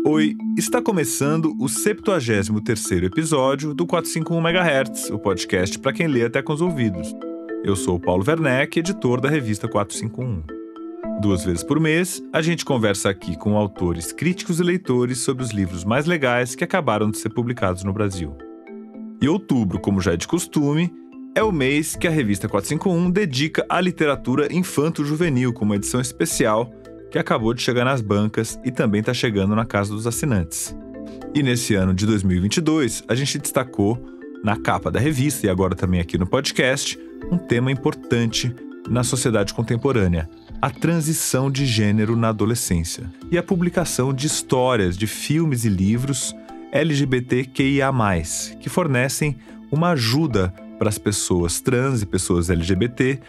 Oi, está começando o 73º episódio do 451 MHz, o podcast para quem lê até com os ouvidos. Eu sou o Paulo Werneck, editor da revista 451. 2 vezes por mês, a gente conversa aqui com autores, críticos e leitores sobre os livros mais legais que acabaram de ser publicados no Brasil. E outubro, como já é de costume, é o mês que a revista 451 dedica à literatura infanto-juvenil, com uma edição especial que acabou de chegar nas bancas e também está chegando na casa dos assinantes. E nesse ano de 2022, a gente destacou na capa da revista e agora também aqui no podcast, um tema importante na sociedade contemporânea: a transição de gênero na adolescência e a publicação de histórias de filmes e livros LGBTQIA+, que fornecem uma ajuda para as pessoas trans e pessoas LGBT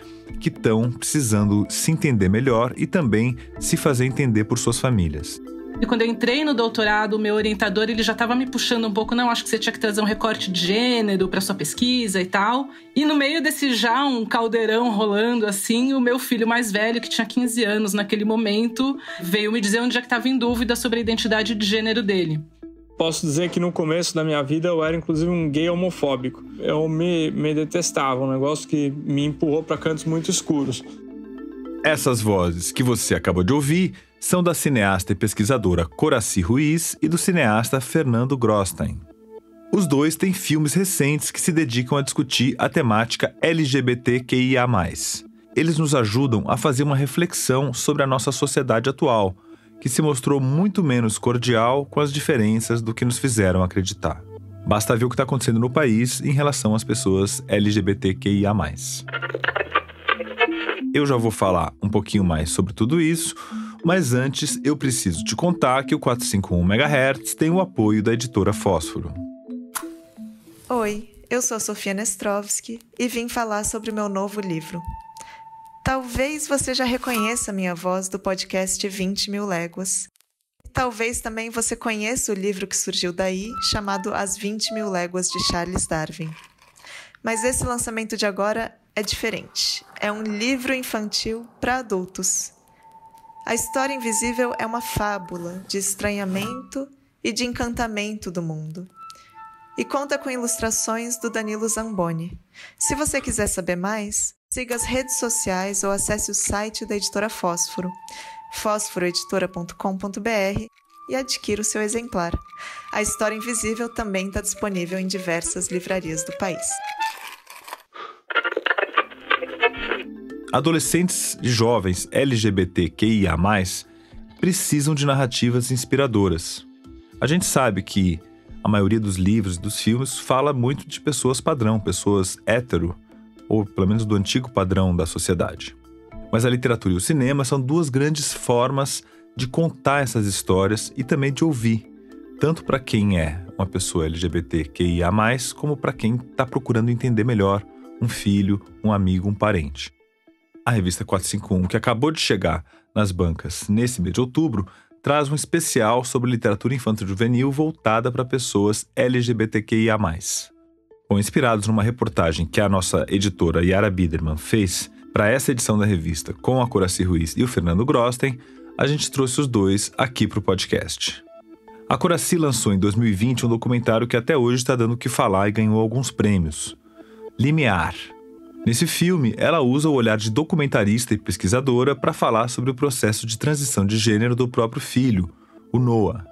que estão precisando se entender melhor e também se fazer entender por suas famílias. E quando eu entrei no doutorado, o meu orientador ele já estava me puxando um pouco, não, acho que você tinha que trazer um recorte de gênero para sua pesquisa e tal. E no meio desse já um caldeirão rolando assim, o meu filho mais velho, que tinha 15 anos naquele momento, veio me dizer onde é que estava em dúvida sobre a identidade de gênero dele. Posso dizer que no começo da minha vida eu era inclusive um gay homofóbico. Eu me detestava, um negócio que me empurrou para cantos muito escuros. Essas vozes que você acabou de ouvir são da cineasta e pesquisadora Coraci Ruiz e do cineasta Fernando Grostein. Os dois têm filmes recentes que se dedicam a discutir a temática LGBTQIA+. Eles nos ajudam a fazer uma reflexão sobre a nossa sociedade atual, que se mostrou muito menos cordial com as diferenças do que nos fizeram acreditar. Basta ver o que está acontecendo no país em relação às pessoas LGBTQIA+. Eu já vou falar um pouquinho mais sobre tudo isso, mas antes eu preciso te contar que o 451 MHz tem o apoio da editora Fósforo. Oi, eu sou a Sofia Nestrovski e vim falar sobre o meu novo livro. Talvez você já reconheça a minha voz do podcast 20 Mil Léguas. Talvez também você conheça o livro que surgiu daí, chamado As 20 Mil Léguas de Charles Darwin. Mas esse lançamento de agora é diferente. É um livro infantil para adultos. A História Invisível é uma fábula de estranhamento e de encantamento do mundo. E conta com ilustrações do Danilo Zamboni. Se você quiser saber mais, siga as redes sociais ou acesse o site da editora Fósforo, fosforoeditora.com.br, e adquira o seu exemplar. A História Invisível também está disponível em diversas livrarias do país. Adolescentes e jovens LGBTQIA+, precisam de narrativas inspiradoras. A gente sabe que a maioria dos livros e dos filmes fala muito de pessoas padrão, pessoas hétero, ou pelo menos do antigo padrão da sociedade. Mas a literatura e o cinema são 2 grandes formas de contar essas histórias e também de ouvir, tanto para quem é uma pessoa LGBTQIA+, como para quem está procurando entender melhor um filho, um amigo, um parente. A revista 451, que acabou de chegar nas bancas nesse mês de outubro, traz um especial sobre literatura infanto-juvenil voltada para pessoas LGBTQIA+. Inspirados numa reportagem que a nossa editora Yara Biderman fez para essa edição da revista com a Coraci Ruiz e o Fernando Grostein, a gente trouxe os dois aqui para o podcast. A Coraci lançou em 2020 um documentário que até hoje está dando o que falar e ganhou alguns prêmios. Limiar. Nesse filme, ela usa o olhar de documentarista e pesquisadora para falar sobre o processo de transição de gênero do próprio filho, o Noah.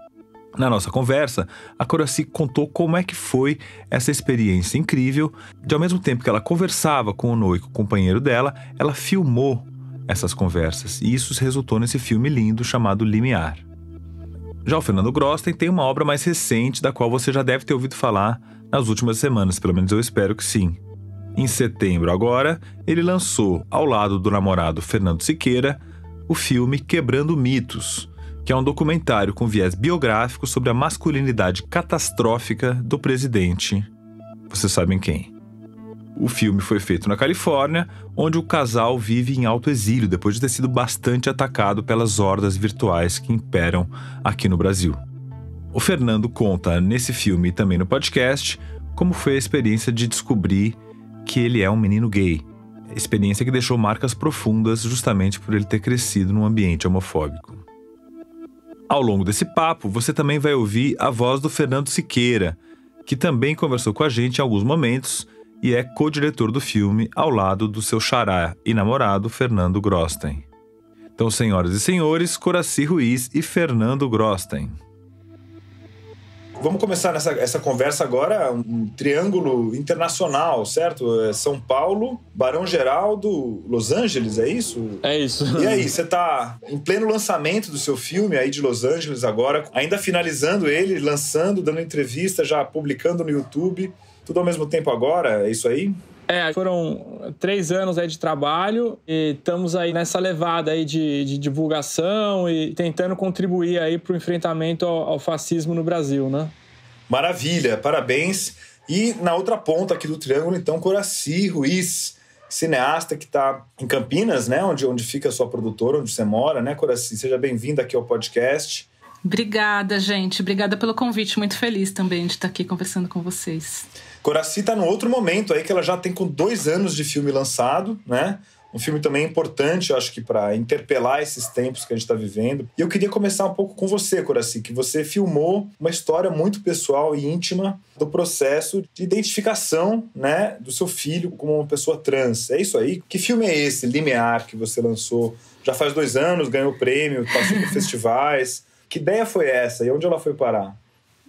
Na nossa conversa, a Coraci contou como é que foi essa experiência incrível de, ao mesmo tempo que ela conversava com o Noah e com o companheiro dela, ela filmou essas conversas e isso resultou nesse filme lindo chamado Limiar. Já o Fernando Grostein tem uma obra mais recente da qual você já deve ter ouvido falar nas últimas semanas, pelo menos eu espero que sim. Em setembro agora, ele lançou, ao lado do namorado Fernando Siqueira, o filme Quebrando Mitos, que é um documentário com viés biográfico sobre a masculinidade catastrófica do presidente. Vocês sabem quem? O filme foi feito na Califórnia, onde o casal vive em alto exílio depois de ter sido bastante atacado pelas hordas virtuais que imperam aqui no Brasil. O Fernando conta nesse filme e também no podcast como foi a experiência de descobrir que ele é um menino gay. Experiência que deixou marcas profundas justamente por ele ter crescido num ambiente homofóbico. Ao longo desse papo, você também vai ouvir a voz do Fernando Siqueira, que também conversou com a gente em alguns momentos e é co-diretor do filme ao lado do seu xará e namorado Fernando Grosten. Então, senhoras e senhores, Coraci Ruiz e Fernando Grosten. Vamos começar essa conversa agora, um triângulo internacional, certo? São Paulo, Barão Geraldo, Los Angeles, é isso? É isso. E aí, você tá em pleno lançamento do seu filme aí de Los Angeles agora, ainda finalizando ele, lançando, dando entrevista, já publicando no YouTube, tudo ao mesmo tempo agora, é isso aí? Foram 3 anos aí de trabalho e estamos aí nessa levada aí de divulgação e tentando contribuir aí para o enfrentamento ao fascismo no Brasil, né? Maravilha, parabéns. E na outra ponta aqui do triângulo, então, Coraci Ruiz, cineasta que está em Campinas, né? Onde fica a sua produtora, onde você mora, né, Coraci? Seja bem-vinda aqui ao podcast. Obrigada, gente. Obrigada pelo convite. Muito feliz também de estar aqui conversando com vocês. Coraci está num outro momento aí que ela já tem com 2 anos de filme lançado, né? Um filme também importante, eu acho que para interpelar esses tempos que a gente está vivendo. E eu queria começar um pouco com você, Coraci, que você filmou uma história muito pessoal e íntima do processo de identificação, né, do seu filho como uma pessoa trans. É isso aí? Que filme é esse, Limiar, que você lançou? Já faz 2 anos, ganhou prêmio, passou por festivais. Que ideia foi essa e onde ela foi parar?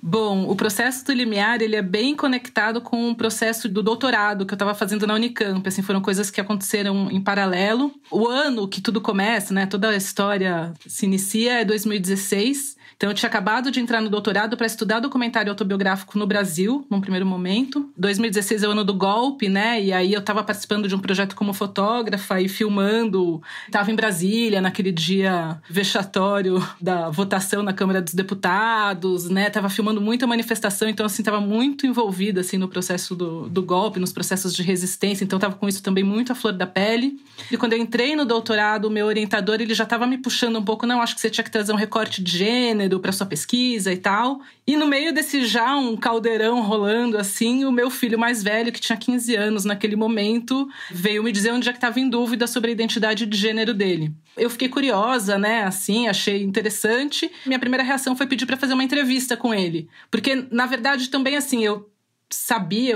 Bom, o processo do Limiar, ele é bem conectado com o processo do doutorado que eu estava fazendo na Unicamp. Assim, foram coisas que aconteceram em paralelo. O ano que tudo começa, né, toda a história se inicia é 2016. Então, eu tinha acabado de entrar no doutorado para estudar documentário autobiográfico no Brasil, num primeiro momento. 2016 é o ano do golpe, né? E aí eu estava participando de um projeto como fotógrafa e filmando. Estava em Brasília, naquele dia vexatório da votação na Câmara dos Deputados, né? Estava filmando muita manifestação, então, assim, estava muito envolvida, assim, no processo do golpe, nos processos de resistência. Então, estava com isso também muito à flor da pele. E quando eu entrei no doutorado, o meu orientador, ele já estava me puxando um pouco. Não, acho que você tinha que trazer um recorte de gênero para sua pesquisa e tal. E no meio desse já um caldeirão rolando assim, o meu filho mais velho, que tinha 15 anos naquele momento, veio me dizer onde é que estava em dúvida sobre a identidade de gênero dele. Eu fiquei curiosa, né, assim, achei interessante. Minha primeira reação foi pedir para fazer uma entrevista com ele. Porque, na verdade, também assim, eu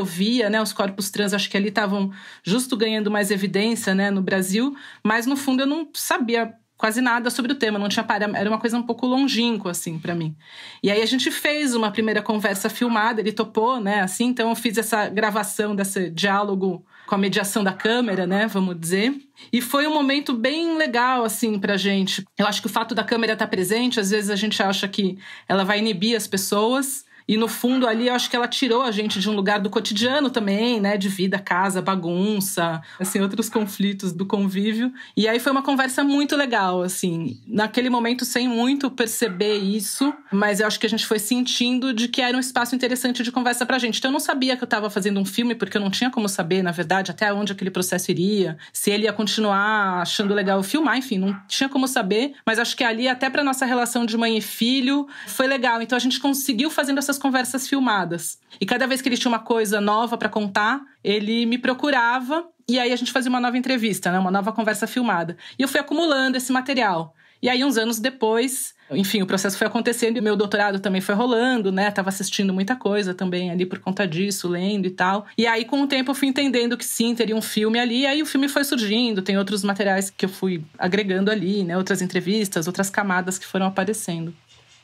via, né, os corpos trans, acho que ali estavam justo ganhando mais evidência, né, no Brasil, mas no fundo eu não sabia quase nada sobre o tema, não tinha era uma coisa um pouco longínqua, assim, pra mim. E aí a gente fez uma primeira conversa filmada, ele topou, né, assim, então eu fiz essa gravação desse diálogo com a mediação da câmera, né, vamos dizer. E foi um momento bem legal, assim, pra gente. Eu acho que o fato da câmera estar presente, às vezes a gente acha que ela vai inibir as pessoas. E no fundo ali, eu acho que ela tirou a gente de um lugar do cotidiano também, né? De vida, casa, bagunça, assim, outros conflitos do convívio. E aí foi uma conversa muito legal, assim. Naquele momento, sem muito perceber isso, mas eu acho que a gente foi sentindo de que era um espaço interessante de conversa pra gente. Então eu não sabia que eu tava fazendo um filme, porque eu não tinha como saber, na verdade, até onde aquele processo iria. Se ele ia continuar achando legal eu filmar, enfim, não tinha como saber. Mas acho que ali, até pra nossa relação de mãe e filho, foi legal. Então a gente conseguiu fazendo essas conversas filmadas. E cada vez que ele tinha uma coisa nova para contar, ele me procurava e aí a gente fazia uma nova entrevista, né? Uma nova conversa filmada. E eu fui acumulando esse material. E aí, uns anos depois, enfim, o processo foi acontecendo e o meu doutorado também foi rolando, né? Tava assistindo muita coisa também ali por conta disso, lendo e tal. E aí, com o tempo, eu fui entendendo que sim, teria um filme ali. E aí, o filme foi surgindo. Tem outros materiais que eu fui agregando ali, né? Outras entrevistas, outras camadas que foram aparecendo.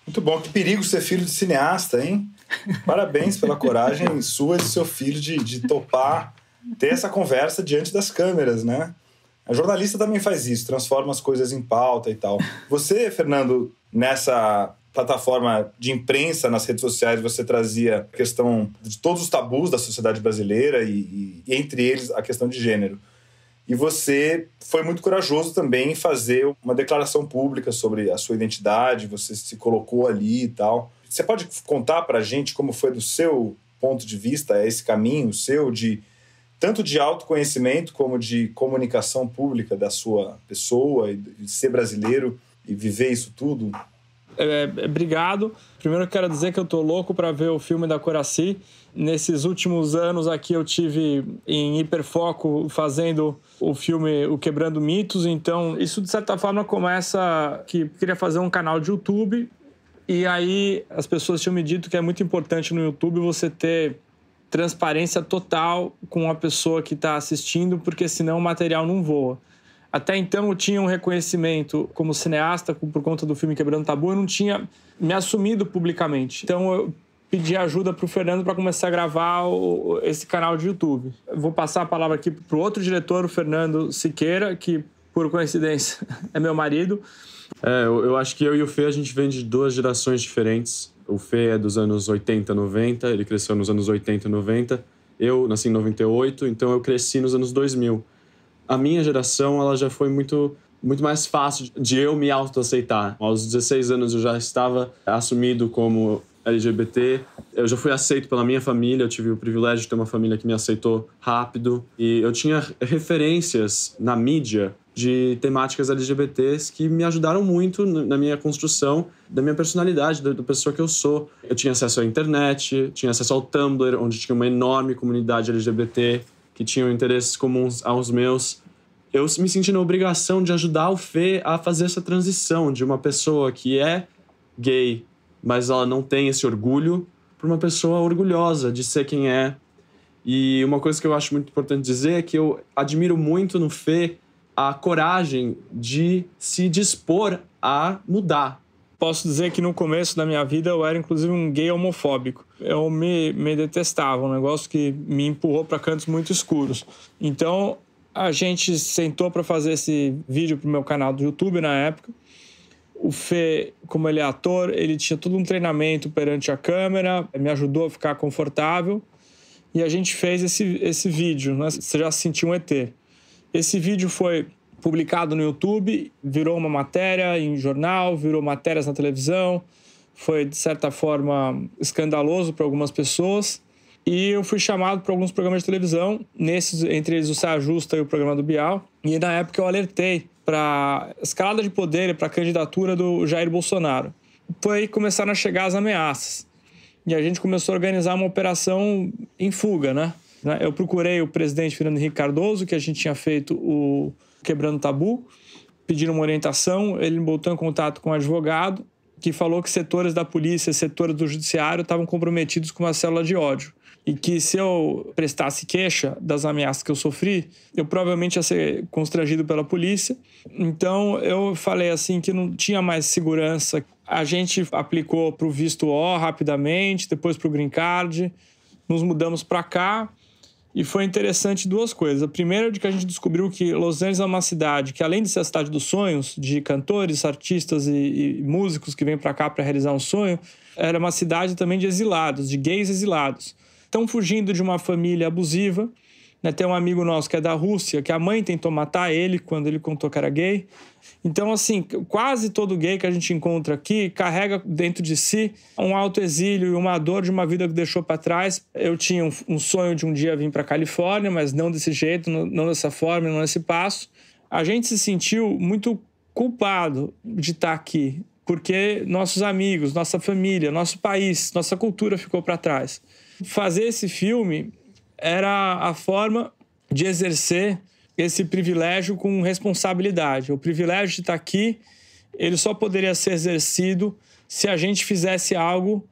Muito bom, que perigo ser filho de cineasta, hein? Parabéns pela coragem sua e do seu filho de topar ter essa conversa diante das câmeras, né? A jornalista também faz isso, transforma as coisas em pauta e tal. Você, Fernando, nessa plataforma de imprensa nas redes sociais, você trazia a questão de todos os tabus da sociedade brasileira e entre eles a questão de gênero. E você foi muito corajoso também em fazer uma declaração pública sobre a sua identidade, você se colocou ali e tal. Você pode contar pra gente como foi do seu ponto de vista esse caminho seu tanto de autoconhecimento como de comunicação pública da sua pessoa e de ser brasileiro e viver isso tudo? Obrigado. Primeiro eu quero dizer que eu tô louco para ver o filme da Coraci. Nesses últimos anos aqui eu tive em hiperfoco fazendo o filme O Quebrando Mitos. Então isso de certa forma começa que queria fazer um canal de YouTube. E aí as pessoas tinham me dito que é muito importante no YouTube você ter transparência total com a pessoa que está assistindo, porque senão o material não voa. Até então eu tinha um reconhecimento como cineasta por conta do filme Quebrando Tabu, eu não tinha me assumido publicamente. Então eu pedi ajuda para o Fernando para começar a gravar esse canal de YouTube. Eu vou passar a palavra aqui para o outro diretor, o Fernando Siqueira, que por coincidência é meu marido. Eu acho que eu e o Fê, a gente vem de 2 gerações diferentes. O Fê é dos anos 80, 90, ele cresceu nos anos 80 e 90. Eu nasci em 98, então eu cresci nos anos 2000. A minha geração, ela já foi muito mais fácil de eu me autoaceitar. Aos 16 anos eu já estava assumido como LGBT. Eu já fui aceito pela minha família, eu tive o privilégio de ter uma família que me aceitou rápido. E eu tinha referências na mídia de temáticas LGBTs que me ajudaram muito na minha construção da minha personalidade, da pessoa que eu sou. Eu tinha acesso à internet, tinha acesso ao Tumblr, onde tinha uma enorme comunidade LGBT que tinham interesses comuns aos meus. Eu me senti na obrigação de ajudar o Fê a fazer essa transição de uma pessoa que é gay, mas ela não tem esse orgulho, para uma pessoa orgulhosa de ser quem é. E uma coisa que eu acho muito importante dizer é que eu admiro muito no Fê a coragem de se dispor a mudar. Posso dizer que no começo da minha vida eu era inclusive um gay homofóbico. Eu me detestava, um negócio que me empurrou para cantos muito escuros. Então a gente sentou para fazer esse vídeo pro meu canal do YouTube na época. O Fê, como ele é ator, ele tinha todo um treinamento perante a câmera, me ajudou a ficar confortável. E a gente fez esse vídeo, né? Você já sentiu um ET. Esse vídeo foi publicado no YouTube, virou uma matéria em jornal, virou matérias na televisão, foi, de certa forma, escandaloso para algumas pessoas. E eu fui chamado para alguns programas de televisão, entre eles o Saia Justa e o programa do Bial. E na época eu alertei para a escalada de poder e para a candidatura do Jair Bolsonaro. Foi aí que começaram a chegar as ameaças. E a gente começou a organizar uma operação em fuga, né? Eu procurei o presidente Fernando Henrique Cardoso, que a gente tinha feito o Quebrando Tabu, pediram uma orientação, ele me botou em contato com um advogado que falou que setores da polícia, setores do judiciário estavam comprometidos com uma célula de ódio e que se eu prestasse queixa das ameaças que eu sofri, eu provavelmente ia ser constrangido pela polícia. Então eu falei assim que não tinha mais segurança. A gente aplicou para o visto O rapidamente, depois para o Green Card, nos mudamos para cá. E foi interessante 2 coisas. A primeira é de que a gente descobriu que Los Angeles é uma cidade que, além de ser a cidade dos sonhos, de cantores, artistas e músicos que vêm para cá para realizar um sonho, era uma cidade também de exilados, de gays exilados. Estão fugindo de uma família abusiva. Né? Tem um amigo nosso que é da Rússia, que a mãe tentou matar ele quando ele contou que era gay. Então, assim, quase todo gay que a gente encontra aqui carrega dentro de si um autoexílio e uma dor de uma vida que deixou para trás. Eu tinha um sonho de um dia vir para a Califórnia, mas não desse jeito, não dessa forma, não nesse passo. A gente se sentiu muito culpado de estar aqui, porque nossos amigos, nossa família, nosso país, nossa cultura ficou para trás. Fazer esse filme era a forma de exercer esse privilégio com responsabilidade. O privilégio de estar aqui, ele só poderia ser exercido se a gente fizesse algo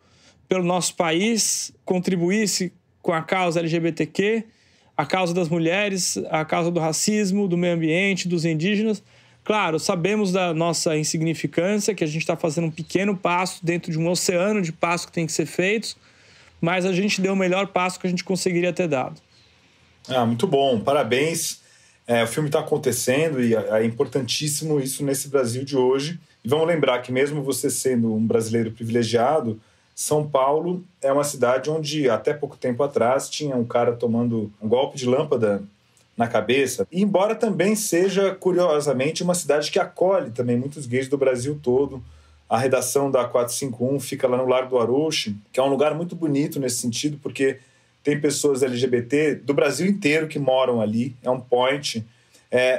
pelo nosso país, contribuísse com a causa LGBTQ, a causa das mulheres, a causa do racismo, do meio ambiente, dos indígenas. Claro, sabemos da nossa insignificância, que a gente está fazendo um pequeno passo dentro de um oceano de passos que tem que ser feitos, mas a gente deu o melhor passo que a gente conseguiria ter dado. Muito bom, parabéns. O filme está acontecendo e é importantíssimo isso nesse Brasil de hoje. E vamos lembrar que mesmo você sendo um brasileiro privilegiado, São Paulo é uma cidade onde até pouco tempo atrás tinha um cara tomando um golpe de lâmpada na cabeça. E embora também seja, curiosamente, uma cidade que acolhe também muitos gays do Brasil todo. A redação da 451 fica lá no Largo do Arouche, que é um lugar muito bonito nesse sentido, porque tem pessoas LGBT do Brasil inteiro que moram ali, é um point.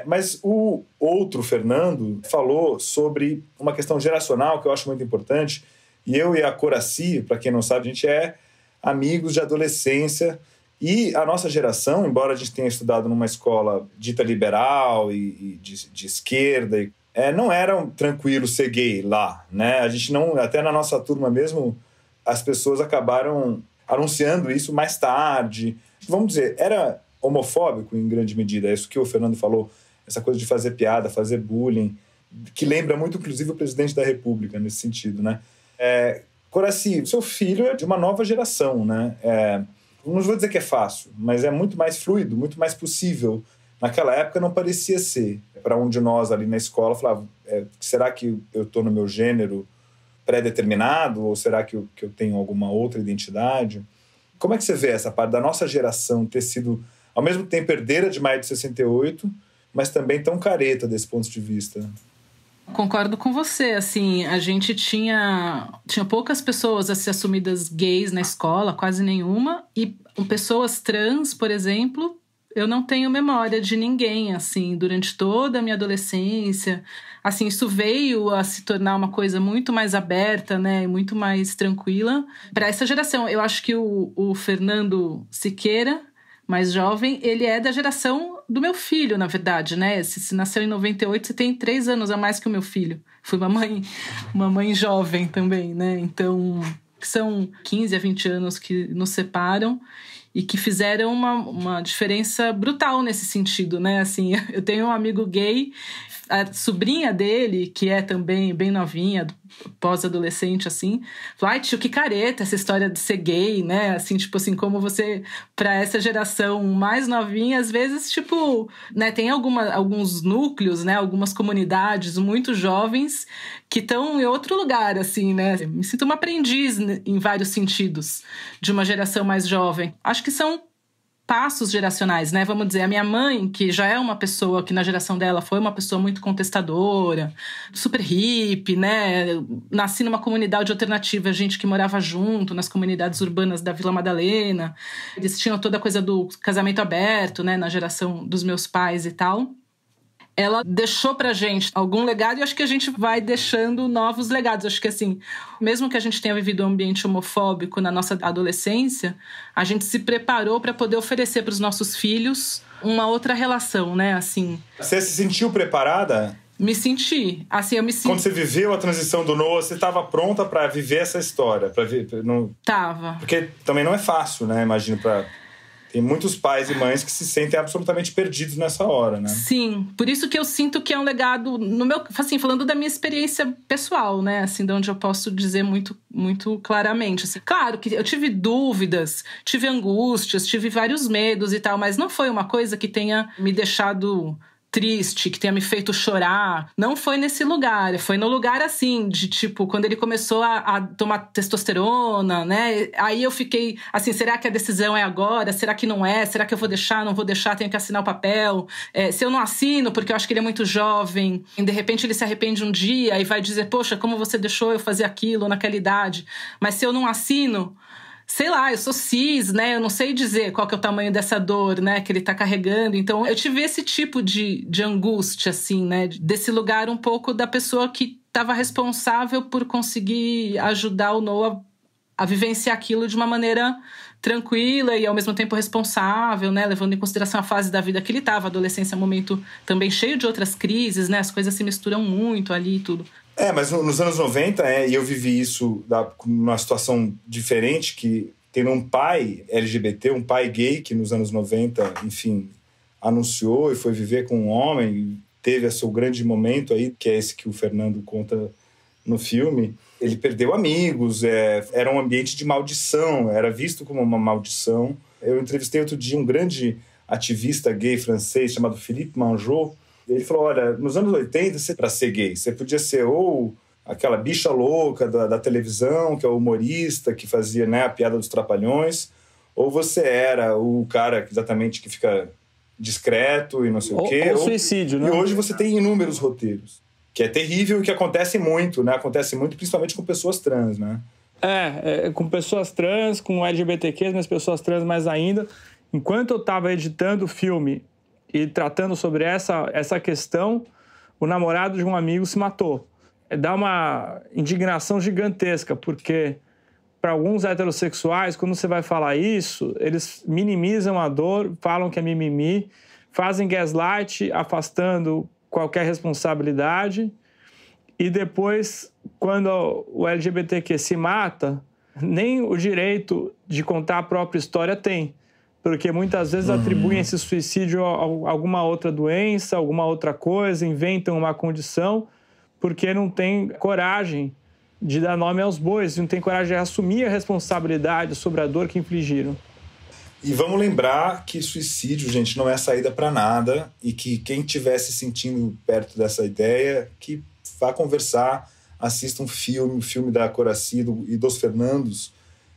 Mas o outro, Fernando, falou sobre uma questão geracional que eu acho muito importante. E eu e a Coraci, para quem não sabe, a gente é amigos de adolescência. E a nossa geração, embora a gente tenha estudado numa escola dita liberal e de esquerda, não era tranquilo ser gay lá, né? A gente não, até na nossa turma mesmo, as pessoas acabaram anunciando isso mais tarde. Vamos dizer, era homofóbico em grande medida, é isso que o Fernando falou, essa coisa de fazer piada, fazer bullying, que lembra muito, inclusive, o presidente da República nesse sentido, né? Coraci, seu filho é de uma nova geração, né? Não vou dizer que é fácil, mas é muito mais fluido, muito mais possível. Naquela época não parecia ser. Para um de nós ali na escola, falava, será que eu estou no meu gênero pré-determinado ou será que eu tenho alguma outra identidade? Como é que você vê essa parte da nossa geração ter sido, ao mesmo tempo, herdeira de maio de 68, mas também tão careta desse ponto de vista? Concordo com você, assim, a gente tinha poucas pessoas a ser assumidas gays na escola, quase nenhuma, e pessoas trans, por exemplo, eu não tenho memória de ninguém, assim, durante toda a minha adolescência. Assim, isso veio a se tornar uma coisa muito mais aberta, né, muito mais tranquila para essa geração. Eu acho que o Fernando Siqueira, mais jovem, ele é da geração do meu filho, na verdade, né? Se nasceu em 98, você tem 3 anos a mais que o meu filho. Fui uma mãe jovem também, né? Então, são 15 a 20 anos que nos separam e que fizeram uma diferença brutal nesse sentido, né? Assim, eu tenho um amigo gay, a sobrinha dele, que é também bem novinha, pós-adolescente, assim, falou, ai, tio, que careta essa história de ser gay, né? Assim, tipo assim, como você, pra essa geração mais novinha, às vezes, tipo, né, tem alguns núcleos, né, algumas comunidades muito jovens que estão em outro lugar, assim, né? Eu me sinto uma aprendiz em vários sentidos de uma geração mais jovem. Acho que são passos geracionais, né? Vamos dizer, a minha mãe, que já é uma pessoa que na geração dela foi uma pessoa muito contestadora, super hippie, né? Nasci numa comunidade alternativa, gente que morava junto nas comunidades urbanas da Vila Madalena. Eles tinham toda a coisa do casamento aberto, né? Na geração dos meus pais e tal. Ela deixou pra gente algum legado e acho que a gente vai deixando novos legados. Acho que, assim, mesmo que a gente tenha vivido um ambiente homofóbico na nossa adolescência, a gente se preparou para poder oferecer para os nossos filhos uma outra relação, né? Assim. Você se sentiu preparada? Me senti. Assim, eu me senti. Quando você viveu a transição do Noah, você estava pronta para viver essa história? Tava. Porque também não é fácil, né? Imagino, tem muitos pais e mães que se sentem absolutamente perdidos nessa hora, né? Sim, por isso que eu sinto que é um legado, no meu, assim, falando da minha experiência pessoal, né? Assim, de onde eu posso dizer muito, muito claramente. Assim, claro que eu tive dúvidas, tive angústias, tive vários medos e tal, mas não foi uma coisa que tenha me deixado triste, que tenha me feito chorar. Não foi nesse lugar. Foi no lugar, assim, de tipo, quando ele começou a tomar testosterona, né? Aí eu fiquei, assim, será que a decisão é agora? Será que não é? Será que eu vou deixar? Não vou deixar? Tenho que assinar o papel? Se eu não assino, porque eu acho que ele é muito jovem, e de repente ele se arrepende um dia e vai dizer, poxa, como você deixou eu fazer aquilo naquela idade? Mas se eu não assino, sei lá, eu sou cis, né? Eu não sei dizer qual que é o tamanho dessa dor, né? Que ele tá carregando. Então, eu tive esse tipo de angústia, assim, né? Desse lugar um pouco da pessoa que estava responsável por conseguir ajudar o Noah a vivenciar aquilo de uma maneira tranquila e, ao mesmo tempo, responsável, né? Levando em consideração a fase da vida que ele estava. A adolescência é um momento também cheio de outras crises, né? As coisas se misturam muito ali e tudo. Mas nos anos 90, e eu vivi isso numa situação diferente, que tendo um pai LGBT, um pai gay, que nos anos 90, enfim, anunciou e foi viver com um homem, e teve seu grande momento aí, que é esse que o Fernando conta no filme. Ele perdeu amigos, era um ambiente de maldição, era visto como uma maldição. Eu entrevistei outro dia um grande ativista gay francês chamado Philippe Manjot. Ele falou, olha, nos anos 80, para ser gay, você podia ser ou aquela bicha louca da televisão, que é o humorista, que fazia, né, a piada dos trapalhões, ou você era o cara exatamente que fica discreto e não sei o quê. Ou suicídio, né? E hoje você tem inúmeros roteiros, que é terrível e que acontece muito, né? Acontece muito principalmente com pessoas trans, né? Com pessoas trans, com LGBTQs, mas pessoas trans mais ainda. Enquanto eu estava editando o filme e tratando sobre essa questão, o namorado de um amigo se matou. Dá uma indignação gigantesca, porque para alguns heterossexuais, quando você vai falar isso, eles minimizam a dor, falam que é mimimi, fazem gaslight, afastando qualquer responsabilidade. E depois, quando o LGBTQ se mata, nem o direito de contar a própria história tem. Porque muitas vezes atribuem esse suicídio a alguma outra doença, alguma outra coisa, inventam uma condição, porque não tem coragem de dar nome aos bois, não tem coragem de assumir a responsabilidade sobre a dor que infligiram. E vamos lembrar que suicídio, gente, não é saída para nada, e que quem estiver se sentindo perto dessa ideia, que vá conversar, assista um filme, o filme da Coraci e dos Fernandos,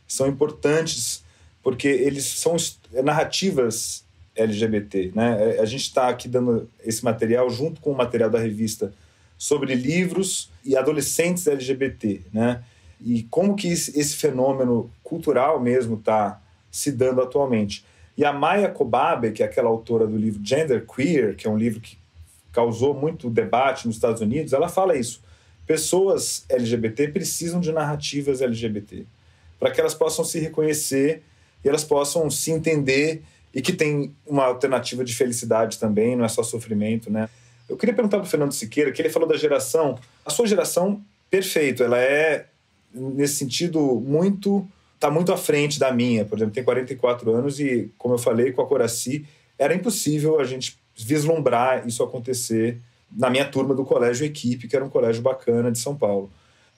são importantes, porque eles são narrativas LGBT, né? A gente está aqui dando esse material junto com o material da revista sobre livros e adolescentes LGBT, né? E como que esse fenômeno cultural mesmo está se dando atualmente. E a Maya Kobabe, que é aquela autora do livro Gender Queer, que é um livro que causou muito debate nos Estados Unidos, ela fala isso. Pessoas LGBT precisam de narrativas LGBT, para que elas possam se reconhecer e elas possam se entender, e que tem uma alternativa de felicidade também, não é só sofrimento, né? Eu queria perguntar para o Fernando Siqueira, que ele falou da geração. A sua geração, perfeito, ela é, nesse sentido, está muito à frente da minha. Por exemplo, tem 44 anos e, como eu falei, com a Coraci, era impossível a gente vislumbrar isso acontecer na minha turma do Colégio Equipe, que era um colégio bacana de São Paulo.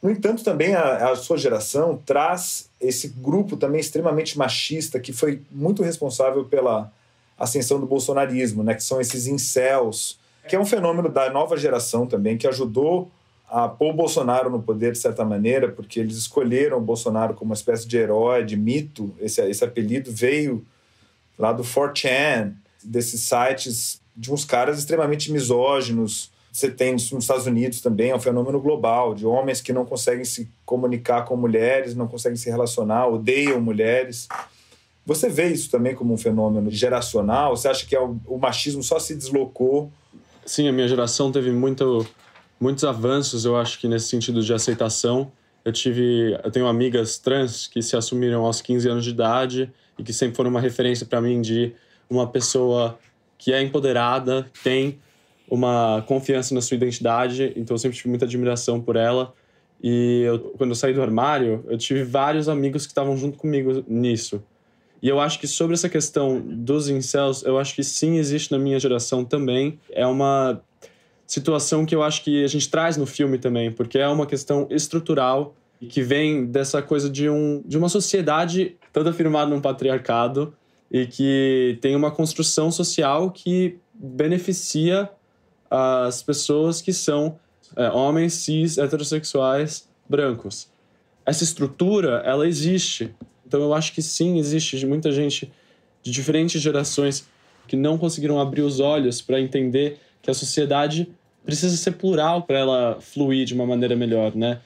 No entanto, também a sua geração traz esse grupo também extremamente machista, que foi muito responsável pela ascensão do bolsonarismo, né? Que são esses incels, que é um fenômeno da nova geração também, que ajudou a pôr o Bolsonaro no poder de certa maneira, porque eles escolheram o Bolsonaro como uma espécie de herói, de mito. Esse apelido veio lá do 4chan, desses sites de uns caras extremamente misóginos. Você tem isso nos Estados Unidos também, é um fenômeno global, de homens que não conseguem se comunicar com mulheres, não conseguem se relacionar, odeiam mulheres. Você vê isso também como um fenômeno geracional? Você acha que o machismo só se deslocou? Sim, a minha geração teve muitos avanços, eu acho que nesse sentido de aceitação. Eu tenho amigas trans que se assumiram aos 15 anos de idade e que sempre foram uma referência para mim de uma pessoa que é empoderada, tem uma confiança na sua identidade, então eu sempre tive muita admiração por ela. E quando eu saí do armário, eu tive vários amigos que estavam junto comigo nisso. E eu acho que sobre essa questão dos incels, eu acho que sim, existe na minha geração também. É uma situação que eu acho que a gente traz no filme também, porque é uma questão estrutural que vem dessa coisa de uma sociedade toda firmada num patriarcado e que tem uma construção social que beneficia as pessoas que são homens, cis, heterossexuais, brancos. Essa estrutura, ela existe. Então eu acho que sim, existe muita gente de diferentes gerações que não conseguiram abrir os olhos para entender que a sociedade precisa ser plural para ela fluir de uma maneira melhor, né?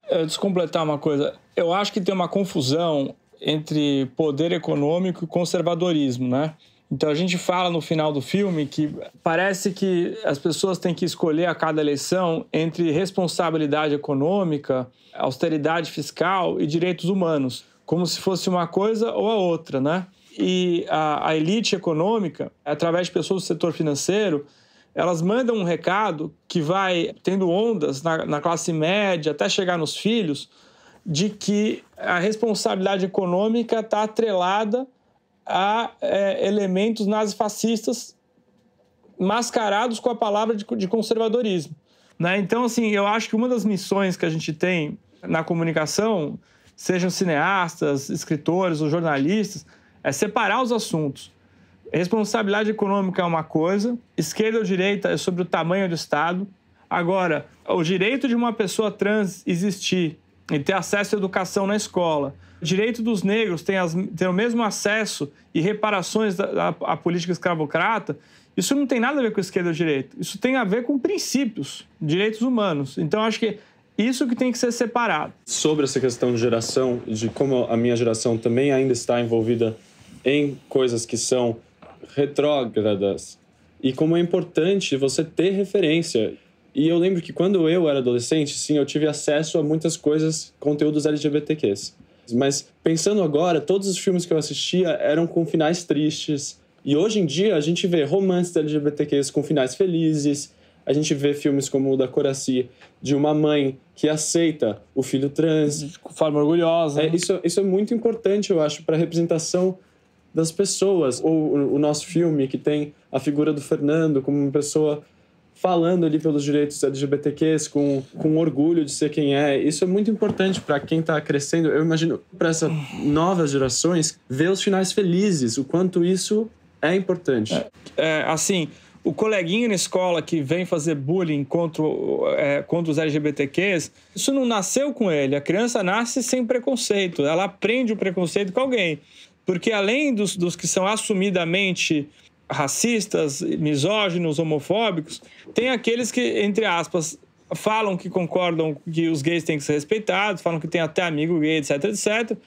Deixa eu completar uma coisa. Eu acho que tem uma confusão entre poder econômico e conservadorismo, né? Então a gente fala no final do filme que parece que as pessoas têm que escolher a cada eleição entre responsabilidade econômica, austeridade fiscal e direitos humanos, como se fosse uma coisa ou a outra, né? E a elite econômica, através de pessoas do setor financeiro, elas mandam um recado que vai tendo ondas na classe média até chegar nos filhos, de que a responsabilidade econômica está atrelada a elementos nazifascistas mascarados com a palavra de conservadorismo, né? Então, assim, eu acho que uma das missões que a gente tem na comunicação, sejam cineastas, escritores ou jornalistas, é separar os assuntos. Responsabilidade econômica é uma coisa, esquerda ou direita é sobre o tamanho do Estado. Agora, o direito de uma pessoa trans existir e ter acesso à educação na escola, o direito dos negros ter o mesmo acesso e reparações à política escravocrata, isso não tem nada a ver com esquerda ou direita. Isso tem a ver com princípios, direitos humanos. Então, acho que isso que tem que ser separado. Sobre essa questão de geração, de como a minha geração também ainda está envolvida em coisas que são retrógradas e como é importante você ter referência. E eu lembro que quando eu era adolescente, sim, eu tive acesso a muitas coisas, conteúdos LGBTQs. Mas pensando agora, todos os filmes que eu assistia eram com finais tristes. E hoje em dia a gente vê romances LGBTQs com finais felizes. A gente vê filmes como o da Coraci, de uma mãe que aceita o filho trans. De forma orgulhosa. Isso é muito importante, eu acho, para a representação das pessoas. Ou o nosso filme, que tem a figura do Fernando como uma pessoa falando ali pelos direitos LGBTQs, com orgulho de ser quem é. Isso é muito importante para quem está crescendo. Eu imagino, para essas novas gerações, ver os finais felizes, o quanto isso é importante. Assim, o coleguinha na escola que vem fazer bullying contra os LGBTQs, isso não nasceu com ele. A criança nasce sem preconceito. Ela aprende o preconceito com alguém. Porque além dos que são assumidamente racistas, misóginos, homofóbicos, tem aqueles que, entre aspas, falam que concordam que os gays têm que ser respeitados, falam que tem até amigo gay, etc, etc,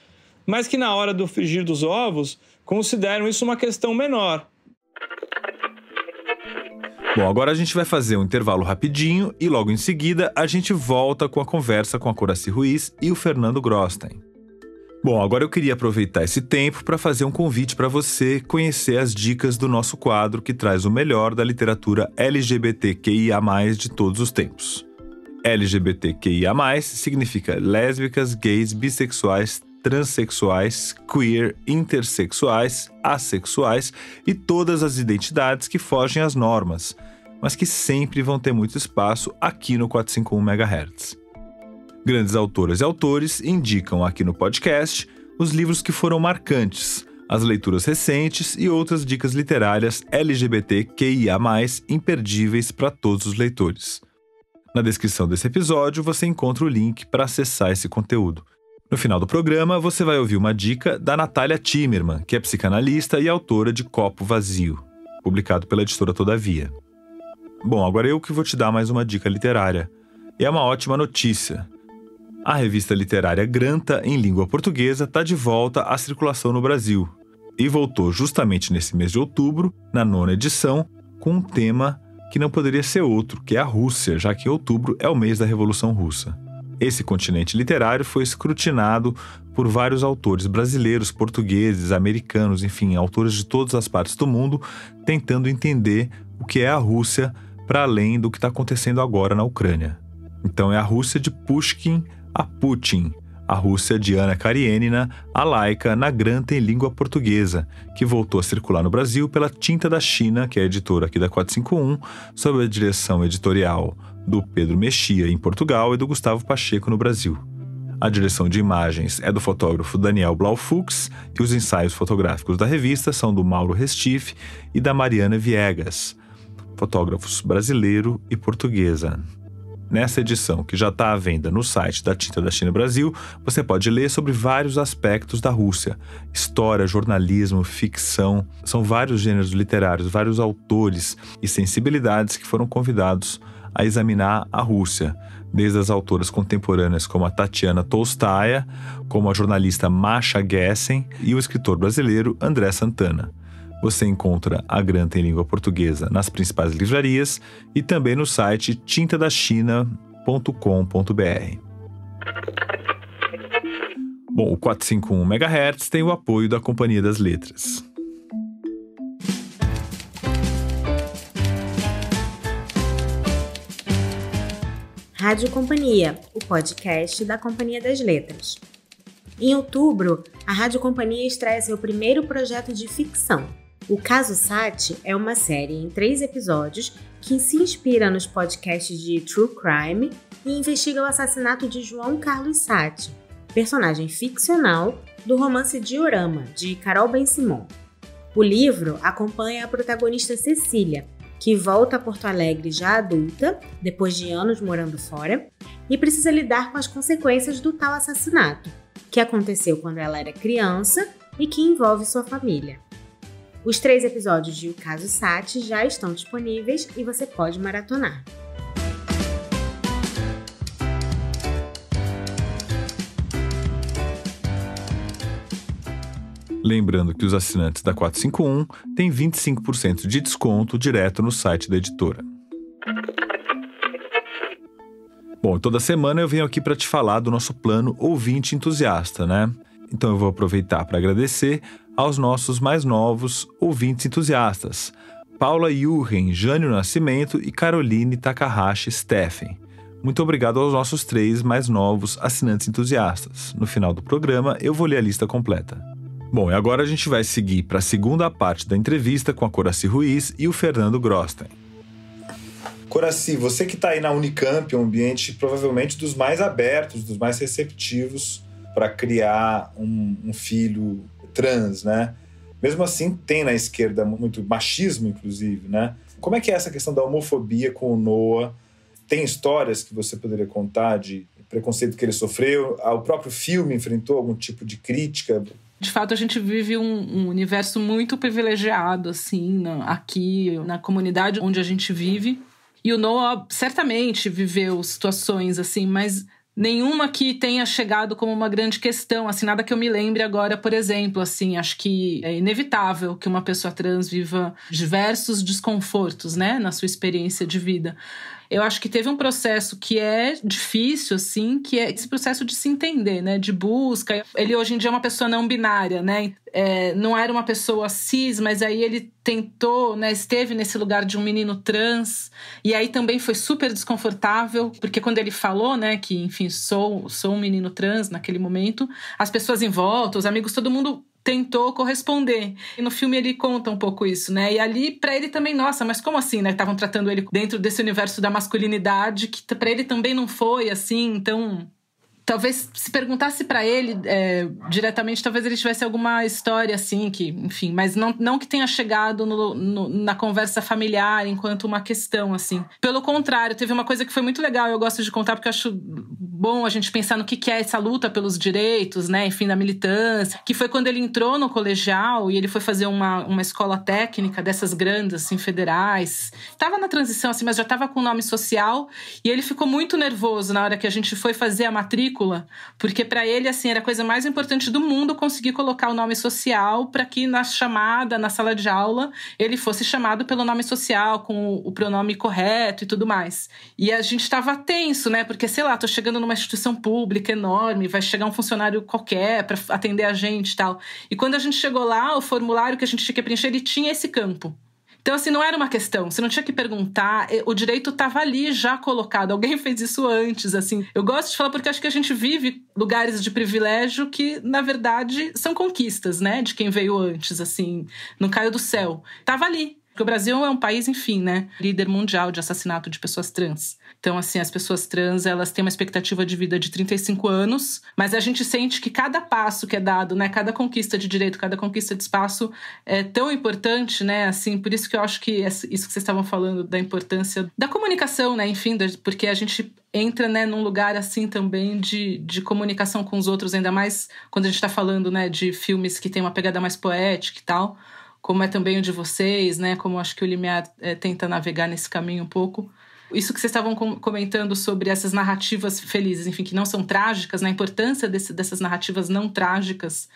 mas que na hora do frigir dos ovos consideram isso uma questão menor. Bom, agora a gente vai fazer um intervalo rapidinho e logo em seguida a gente volta com a conversa com a Coraci Ruiz e o Fernando Grosten. Bom, agora eu queria aproveitar esse tempo para fazer um convite para você conhecer as dicas do nosso quadro que traz o melhor da literatura LGBTQIA+, de todos os tempos. LGBTQIA+, significa lésbicas, gays, bissexuais, transexuais, queer, intersexuais, assexuais e todas as identidades que fogem às normas, mas que sempre vão ter muito espaço aqui no 451 MHz. Grandes autoras e autores indicam aqui no podcast os livros que foram marcantes, as leituras recentes e outras dicas literárias LGBTQIA+, imperdíveis para todos os leitores. Na descrição desse episódio você encontra o link para acessar esse conteúdo. No final do programa, você vai ouvir uma dica da Natália Timmerman, que é psicanalista e autora de Copo Vazio, publicado pela editora Todavia. Bom, agora eu que vou te dar mais uma dica literária. E é uma ótima notícia. A revista literária Granta, em língua portuguesa, está de volta à circulação no Brasil. E voltou justamente nesse mês de outubro, na 9ª edição, com um tema que não poderia ser outro, que é a Rússia, já que outubro é o mês da Revolução Russa. Esse continente literário foi escrutinado por vários autores brasileiros, portugueses, americanos, enfim, autores de todas as partes do mundo, tentando entender o que é a Rússia para além do que está acontecendo agora na Ucrânia. Então é a Rússia de Pushkin a Putin, a Rússia de Ana Karenina a Laika na Granta em língua portuguesa, que voltou a circular no Brasil pela Tinta da China, que é a editora aqui da 451, sob a direção editorial do Pedro Mexia em Portugal e do Gustavo Pacheco no Brasil. A direção de imagens é do fotógrafo Daniel Blaufux e os ensaios fotográficos da revista são do Mauro Restife e da Mariana Viegas, fotógrafos brasileiro e portuguesa. Nessa edição, que já está à venda no site da Tinta da China Brasil, você pode ler sobre vários aspectos da Rússia. História, jornalismo, ficção, são vários gêneros literários, vários autores e sensibilidades que foram convidados a examinar a Rússia, desde as autoras contemporâneas como a Tatiana Tolstaia, como a jornalista Masha Gessen e o escritor brasileiro André Santana. Você encontra a Granta em língua portuguesa nas principais livrarias e também no site tintadachina.com.br. Bom, o 451 MHz tem o apoio da Companhia das Letras. Rádio Companhia, o podcast da Companhia das Letras. Em outubro, a Rádio Companhia estreia seu primeiro projeto de ficção. O Caso Sati é uma série em 3 episódios que se inspira nos podcasts de True Crime e investiga o assassinato de João Carlos Sati, personagem ficcional do romance Diorama, de Carol Ben-Simon. O livro acompanha a protagonista Cecília, que volta a Porto Alegre já adulta, depois de anos morando fora, e precisa lidar com as consequências do tal assassinato, que aconteceu quando ela era criança e que envolve sua família. Os 3 episódios de O Caso Sati já estão disponíveis e você pode maratonar. Lembrando que os assinantes da 451 têm 25% de desconto direto no site da editora. Bom, toda semana eu venho aqui para te falar do nosso plano Ouvinte Entusiasta, né? Então eu vou aproveitar para agradecer aos nossos mais novos ouvintes entusiastas, Paula Yuhen, Jânio Nascimento e Caroline Takahashi Steffen. Muito obrigado aos nossos 3 mais novos assinantes entusiastas. No final do programa eu vou ler a lista completa. Bom, e agora a gente vai seguir para a segunda parte da entrevista com a Coraci Ruiz e o Fernando Grosten. Coraci, você que está aí na Unicamp, um ambiente provavelmente dos mais abertos, dos mais receptivos para criar um filho trans, né? Mesmo assim, tem na esquerda muito machismo, inclusive, né? Como é que é essa questão da homofobia com o Noah? Tem histórias que você poderia contar de preconceito que ele sofreu? O próprio filme enfrentou algum tipo de crítica? De fato, a gente vive um universo muito privilegiado, assim, aqui na comunidade onde a gente vive. E o Noah certamente viveu situações assim, mas nenhuma que tenha chegado como uma grande questão, assim, nada que eu me lembre agora, por exemplo, assim, acho que é inevitável que uma pessoa trans viva diversos desconfortos, né, na sua experiência de vida. Eu acho que teve um processo que é difícil, assim, que é esse processo de se entender, né? De busca. Ele hoje em dia é uma pessoa não binária, né? Não era uma pessoa cis, mas aí ele tentou, né? Esteve nesse lugar de um menino trans. E aí também foi super desconfortável, porque quando ele falou, né? Que, enfim, sou um menino trans naquele momento, as pessoas em volta, os amigos, todo mundo tentou corresponder. E no filme ele conta um pouco isso, né? E ali, pra ele também, nossa, mas como assim, né? Estavam tratando ele dentro desse universo da masculinidade, que pra ele também não foi assim, então... Talvez, se perguntasse pra ele diretamente, talvez ele tivesse alguma história assim, que, enfim, mas não que tenha chegado na conversa familiar enquanto uma questão, assim. Pelo contrário, teve uma coisa que foi muito legal, eu gosto de contar porque eu acho bom a gente pensar no que é essa luta pelos direitos, né, enfim, da militância, que foi quando ele entrou no colegial e ele foi fazer uma escola técnica dessas grandes, assim, federais. Tava na transição, assim, mas já tava com nome social e ele ficou muito nervoso na hora que a gente foi fazer a matrícula, porque para ele, assim, era a coisa mais importante do mundo conseguir colocar o nome social para que na chamada, na sala de aula, ele fosse chamado pelo nome social, com o pronome correto e tudo mais. E a gente estava tenso, né? Porque, sei lá, tô chegando numa instituição pública enorme, vai chegar um funcionário qualquer para atender a gente e tal. E quando a gente chegou lá, o formulário que a gente tinha que preencher, ele tinha esse campo. Então, assim, não era uma questão, você não tinha que perguntar, o direito estava ali já colocado, alguém fez isso antes, assim. Eu gosto de falar porque acho que a gente vive lugares de privilégio que, na verdade, são conquistas, né, de quem veio antes, assim, não caiu do céu. Tava ali, porque o Brasil é um país, enfim, né, líder mundial de assassinato de pessoas trans. Então, assim, as pessoas trans, elas têm uma expectativa de vida de 35 anos, mas a gente sente que cada passo que é dado, né, cada conquista de direito, cada conquista de espaço é tão importante, né, assim, por isso que eu acho que isso que vocês estavam falando da importância da comunicação, né, enfim, porque a gente entra, né, num lugar, assim, também de comunicação com os outros, ainda mais quando a gente está falando, né, de filmes que tem uma pegada mais poética e tal, como é também o de vocês, né, como acho que o Limiar tenta navegar nesse caminho um pouco. Isso que vocês estavam comentando sobre essas narrativas felizes, enfim, que não são trágicas, né? A importância dessas narrativas não trágicas.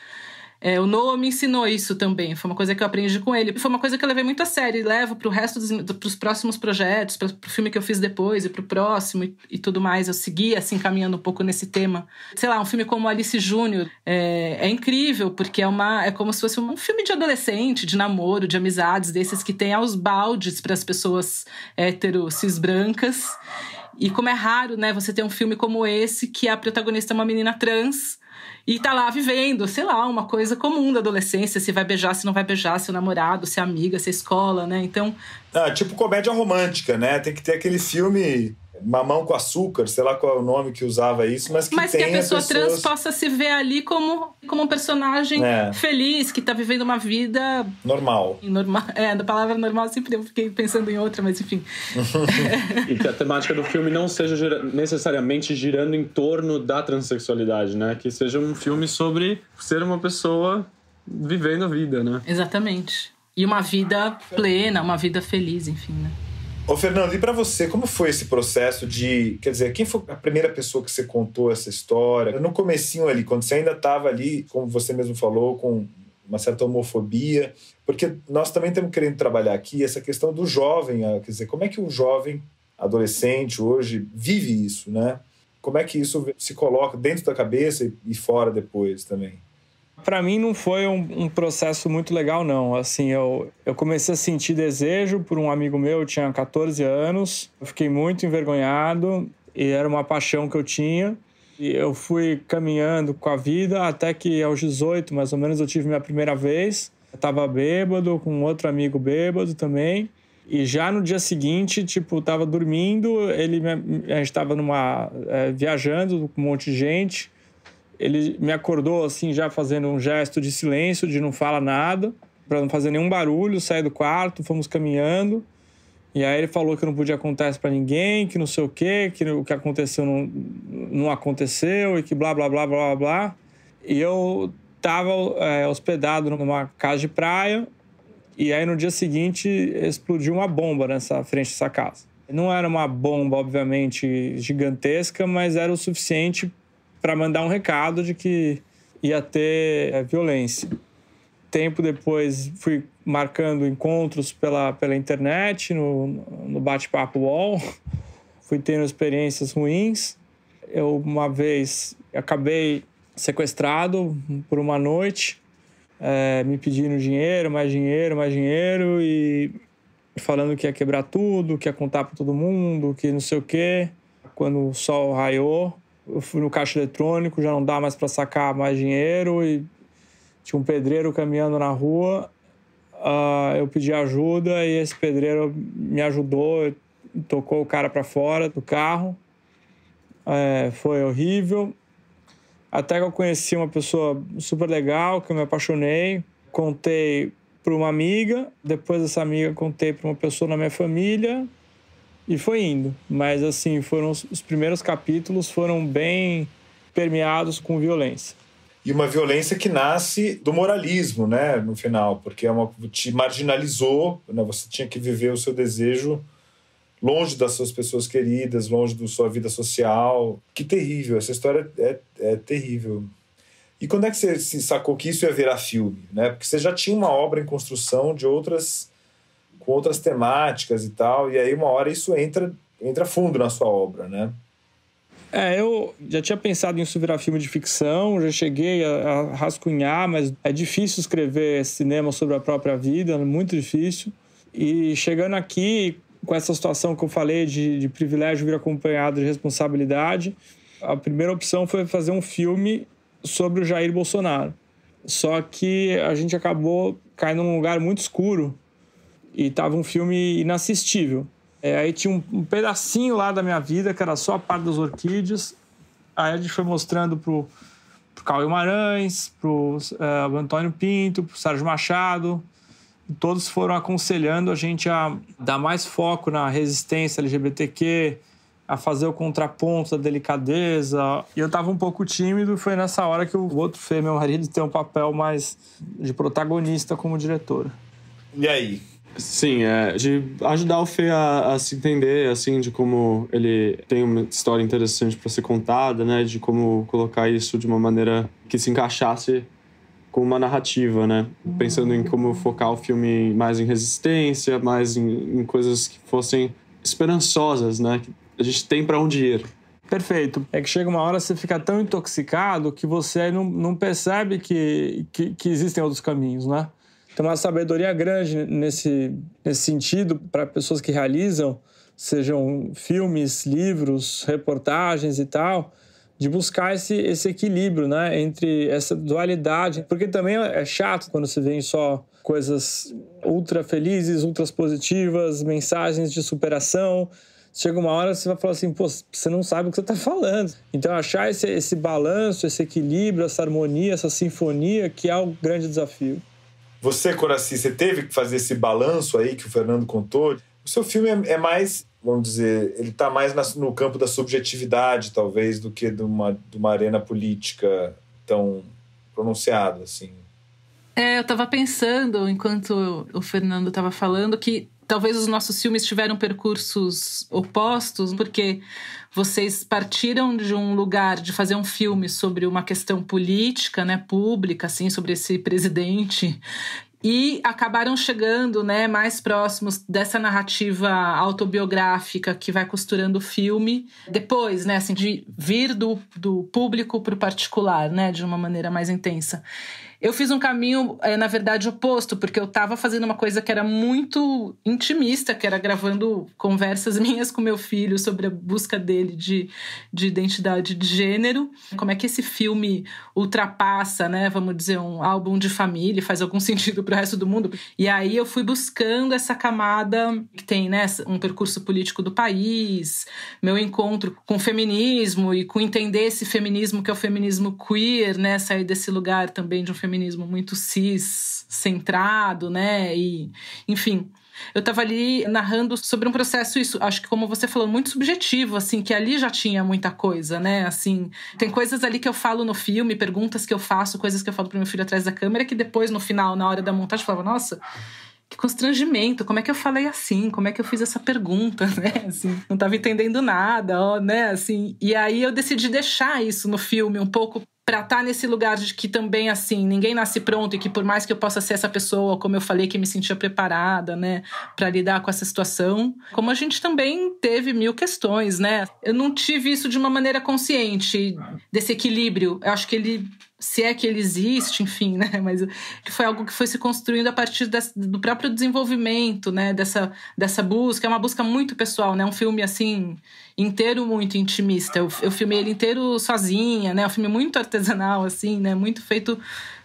O Noah me ensinou isso também, foi uma coisa que eu aprendi com ele. Foi uma coisa que eu levei muito a sério e levo pro resto pros próximos projetos, pro filme que eu fiz depois e pro próximo e tudo mais. Eu segui, assim, caminhando um pouco nesse tema. Sei lá, um filme como Alice Júnior é incrível, porque é como se fosse um filme de adolescente, de namoro, de amizades, desses que tem aos baldes para as pessoas hétero, cis brancas. E como é raro, né, você ter um filme como esse, que a protagonista é uma menina trans, e tá lá vivendo, sei lá, uma coisa comum da adolescência, se vai beijar, se não vai beijar, seu namorado, se é amiga, se é escola, né? Então... tipo comédia romântica, né? Tem que ter aquele filme Mamão com Açúcar, sei lá qual é o nome que usava isso, mas que a pessoa trans possa se ver ali como um personagem feliz, que tá vivendo uma vida... Normal. Da palavra normal, sempre eu fiquei pensando em outra, mas enfim. E que a temática do filme não seja necessariamente girando em torno da transexualidade, né? Que seja um filme sobre ser uma pessoa vivendo a vida, né? Exatamente. E uma vida plena, uma vida feliz, enfim, né? Ô, Fernando, e pra você, como foi esse processo de... Quer dizer, quem foi a primeira pessoa que você contou essa história? No comecinho ali, quando você ainda estava ali, como você mesmo falou, com uma certa homofobia, porque nós também estamos querendo trabalhar aqui essa questão do jovem, quer dizer, como é que o jovem adolescente hoje vive isso, né? Como é que isso se coloca dentro da cabeça e fora depois também? Para mim não foi um processo muito legal, não. Assim, eu comecei a sentir desejo por um amigo meu, eu tinha 14 anos, eu fiquei muito envergonhado e era uma paixão que eu tinha. E eu fui caminhando com a vida até que aos 18, mais ou menos, eu tive minha primeira vez. Eu estava bêbado, com outro amigo bêbado também. E já no dia seguinte, tipo, tava dormindo, a gente estava viajando com um monte de gente. Ele me acordou, assim, já fazendo um gesto de silêncio, de não falar nada, para não fazer nenhum barulho, saí do quarto, fomos caminhando. E aí ele falou que não podia contar para ninguém, que não sei o quê, que o que aconteceu não aconteceu e que blá, blá, blá, blá, blá. E eu estava hospedado numa casa de praia e aí no dia seguinte explodiu uma bomba nessa frente dessa casa. Não era uma bomba, obviamente, gigantesca, mas era o suficiente para mandar um recado de que ia ter violência. Tempo depois fui marcando encontros pela internet, no bate-papo UOL. Fui tendo experiências ruins. Eu, uma vez, acabei sequestrado por uma noite, me pedindo dinheiro, mais dinheiro, mais dinheiro, e falando que ia quebrar tudo, que ia contar para todo mundo, que não sei o quê. Quando o sol raiou, eu fui no caixa eletrônico, já não dá mais para sacar mais dinheiro, e tinha um pedreiro caminhando na rua. Eu pedi ajuda e esse pedreiro me ajudou, tocou o cara para fora do carro. Foi horrível. Até que eu conheci uma pessoa super legal, que eu me apaixonei. Contei para uma amiga, depois dessa amiga contei para uma pessoa na minha família e foi indo. Mas assim, os primeiros capítulos foram bem permeados com violência. E uma violência que nasce do moralismo, né, no final, porque te marginalizou, né, você tinha que viver o seu desejo longe das suas pessoas queridas, longe da sua vida social. Que terrível, essa história é terrível. E quando é que você se sacou que isso ia virar filme, né? Porque você já tinha uma obra em construção com outras temáticas e tal, e aí uma hora isso entra fundo na sua obra, né? Eu já tinha pensado em isso virar filme de ficção, já cheguei a rascunhar, mas é difícil escrever cinema sobre a própria vida, é muito difícil. E chegando aqui, com essa situação que eu falei de privilégio vir acompanhado de responsabilidade, a primeira opção foi fazer um filme sobre o Jair Bolsonaro. Só que a gente acabou caindo num lugar muito escuro e estava um filme inassistível. Aí tinha um pedacinho lá da minha vida, que era só a parte das orquídeas. Aí a gente foi mostrando pro Cauê Guimarães, pro Antônio Pinto, pro Sérgio Machado. E todos foram aconselhando a gente a dar mais foco na resistência LGBTQ, a fazer o contraponto da delicadeza. E eu estava um pouco tímido, foi nessa hora que o outro Fê, meu marido, tem um papel mais de protagonista como diretor. E aí? Sim, de ajudar o Fê a se entender, assim, de como ele tem uma história interessante para ser contada, né? De como colocar isso de uma maneira que se encaixasse com uma narrativa, né? Pensando em como focar o filme mais em resistência, mais em coisas que fossem esperançosas, né? Que a gente tem para onde ir. Perfeito. É que chega uma hora você fica tão intoxicado que você não percebe que existem outros caminhos, né? Tem uma sabedoria grande nesse sentido para pessoas que realizam, sejam filmes, livros, reportagens e tal, de buscar esse equilíbrio, né, entre essa dualidade. Porque também é chato quando você vê só coisas ultra felizes, ultra positivas, mensagens de superação. Chega uma hora que você vai falar assim, pô, você não sabe o que você está falando. Então achar esse balanço, esse equilíbrio, essa harmonia, essa sinfonia, que é o grande desafio. Você, Coraci, você teve que fazer esse balanço aí que o Fernando contou. O seu filme é mais, vamos dizer, ele está mais no campo da subjetividade, talvez, do que de uma arena política tão pronunciada, assim. Eu estava pensando, enquanto o Fernando estava falando, que talvez os nossos filmes tiveram percursos opostos, porque vocês partiram de um lugar de fazer um filme sobre uma questão política, né, pública, assim, sobre esse presidente, e acabaram chegando, né, mais próximos dessa narrativa autobiográfica que vai costurando o filme. Depois, né, assim, de vir do público para o particular, né, de uma maneira mais intensa. Eu fiz um caminho, na verdade, oposto, porque eu estava fazendo uma coisa que era muito intimista, que era gravando conversas minhas com meu filho sobre a busca dele de identidade de gênero. Como é que esse filme ultrapassa, né, vamos dizer, um álbum de família, faz algum sentido para o resto do mundo. E aí eu fui buscando essa camada que tem, né, um percurso político do país, meu encontro com o feminismo e com entender esse feminismo que é o feminismo queer, né, sair desse lugar também de um feminismo muito cis-centrado, né? E, enfim, eu estava ali narrando sobre um processo, isso, acho que como você falou, muito subjetivo, assim, que ali já tinha muita coisa, né? Assim, tem coisas ali que eu falo no filme, perguntas que eu faço, coisas que eu falo pro meu filho atrás da câmera, que depois, no final, na hora da montagem, eu falava, nossa, que constrangimento, como é que eu falei assim? Como é que eu fiz essa pergunta, né? Assim, não estava entendendo nada, ó, né? Assim, e aí eu decidi deixar isso no filme um pouco para estar nesse lugar de que também, assim, ninguém nasce pronto e que por mais que eu possa ser essa pessoa, como eu falei, que me sentia preparada, né, para lidar com essa situação, como a gente também teve 1000 questões, né? Eu não tive isso de uma maneira consciente, desse equilíbrio. Eu acho que ele, se é que ele existe, enfim, né? Mas foi algo que foi se construindo a partir do próprio desenvolvimento, né? Dessa busca. É uma busca muito pessoal, né? Um filme, assim, inteiro muito intimista. Eu filmei ele inteiro sozinha, né? Um filme muito artesanal, assim, né? Muito feito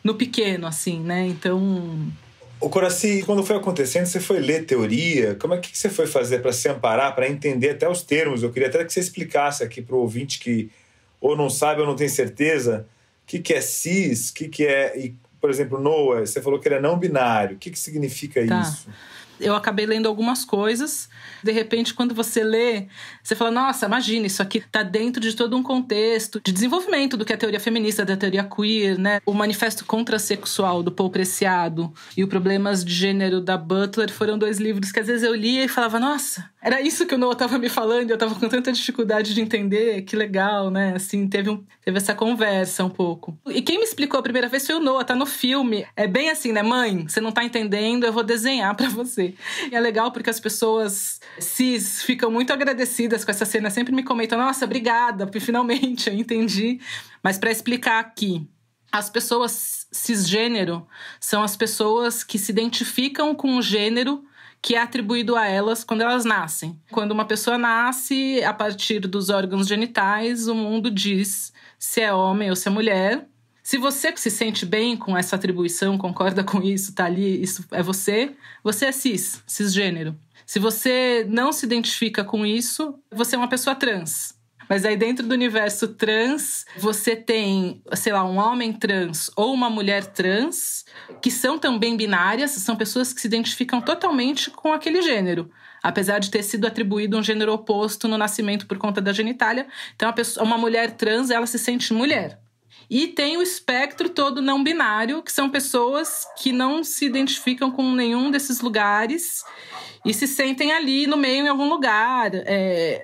no pequeno, assim, né? Então... Ô, Coraci, quando foi acontecendo, você foi ler teoria? Como é que você foi fazer para se amparar, para entender até os termos? Eu queria até que você explicasse aqui para o ouvinte que ou não sabe ou não tem certeza o que é cis, o que é... E, por exemplo, Noah, você falou que ele é não binário. O que significa isso? Eu acabei lendo algumas coisas. De repente, quando você lê, você fala, nossa, imagina, isso aqui tá dentro de todo um contexto de desenvolvimento do que é a teoria feminista, da teoria queer, né? O Manifesto Contrasexual, do Paul Preciado, e o Problemas de Gênero, da Butler, foram 2 livros que às vezes eu lia e falava, nossa, era isso que o Noah tava me falando, e eu tava com tanta dificuldade de entender, que legal, né? Assim, teve essa conversa um pouco. E quem me explicou a primeira vez foi o Noah, tá no filme. É bem assim, né? Mãe, você não tá entendendo, eu vou desenhar pra você. E é legal porque as pessoas cis ficam muito agradecidas com essa cena, sempre me comentam, nossa, obrigada, porque finalmente eu entendi. Mas para explicar aqui, as pessoas cisgênero são as pessoas que se identificam com o gênero que é atribuído a elas quando elas nascem. Quando uma pessoa nasce, a partir dos órgãos genitais, o mundo diz se é homem ou se é mulher. Se você se sente bem com essa atribuição, concorda com isso, tá ali, isso é você é cisgênero. Se você não se identifica com isso, você é uma pessoa trans. Mas aí dentro do universo trans, você tem, sei lá, um homem trans ou uma mulher trans, que são também binárias, são pessoas que se identificam totalmente com aquele gênero, apesar de ter sido atribuído um gênero oposto no nascimento por conta da genitália. Então, uma mulher trans, ela se sente mulher. E tem o espectro todo não binário, que são pessoas que não se identificam com nenhum desses lugares e se sentem ali no meio, em algum lugar.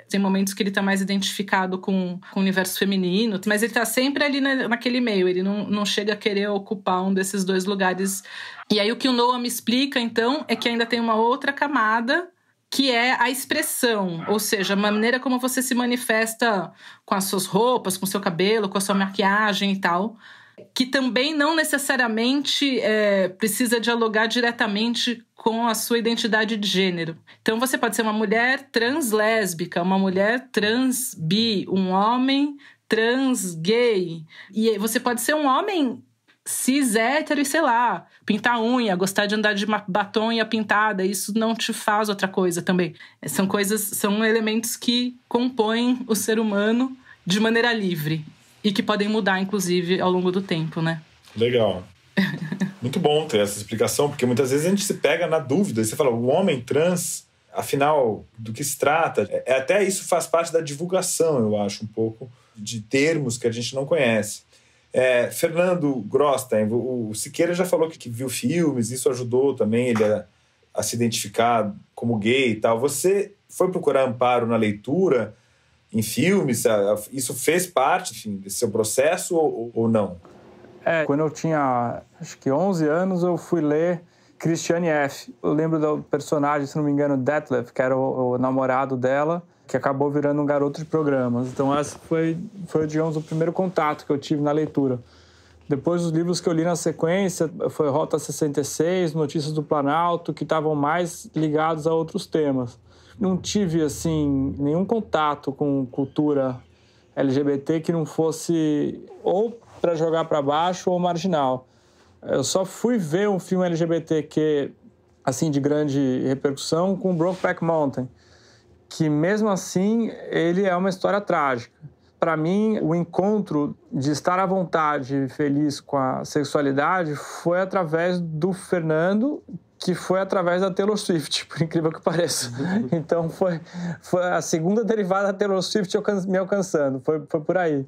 Tem momentos que ele está mais identificado com o universo feminino, mas ele está sempre ali naquele meio, ele não chega a querer ocupar um desses 2 lugares. E aí o que o Noah me explica, então, é que ainda tem uma outra camada, que é a expressão, ou seja, a maneira como você se manifesta com as suas roupas, com o seu cabelo, com a sua maquiagem e tal, que também não necessariamente precisa dialogar diretamente com a sua identidade de gênero. Então você pode ser uma mulher trans lésbica, uma mulher trans bi, um homem trans gay, e você pode ser um homem cis hétero e sei lá, pintar unha, gostar de andar de batom e a pintada, isso não te faz outra coisa também. São elementos que compõem o ser humano de maneira livre e que podem mudar, inclusive, ao longo do tempo, né? Legal. Muito bom ter essa explicação, porque muitas vezes a gente se pega na dúvida, e você fala, o homem trans, afinal, do que se trata? Até isso faz parte da divulgação, eu acho, um pouco, de termos que a gente não conhece. Fernando Grostein, o Siqueira já falou que viu filmes, isso ajudou também ele a se identificar como gay e tal. Você foi procurar amparo na leitura, em filmes? Isso fez parte, enfim, desse seu processo ou não? Quando eu tinha, acho que 11 anos, eu fui ler Christiane F. Eu lembro do personagem, se não me engano, Detlef, que era o namorado dela, que acabou virando um garoto de programas. Então, esse foi, digamos, o primeiro contato que eu tive na leitura. Depois, os livros que eu li na sequência foi Rota 66, Notícias do Planalto, que estavam mais ligados a outros temas. Não tive, assim, nenhum contato com cultura LGBT que não fosse ou para jogar para baixo ou marginal. Eu só fui ver um filme LGBTQ, assim, de grande repercussão com Brokeback Mountain, que mesmo assim ele é uma história trágica. Para mim, o encontro de estar à vontade e feliz com a sexualidade foi através do Fernando, que foi através da Taylor Swift, por incrível que pareça. Então foi a segunda derivada da Taylor Swift me alcançando, foi por aí.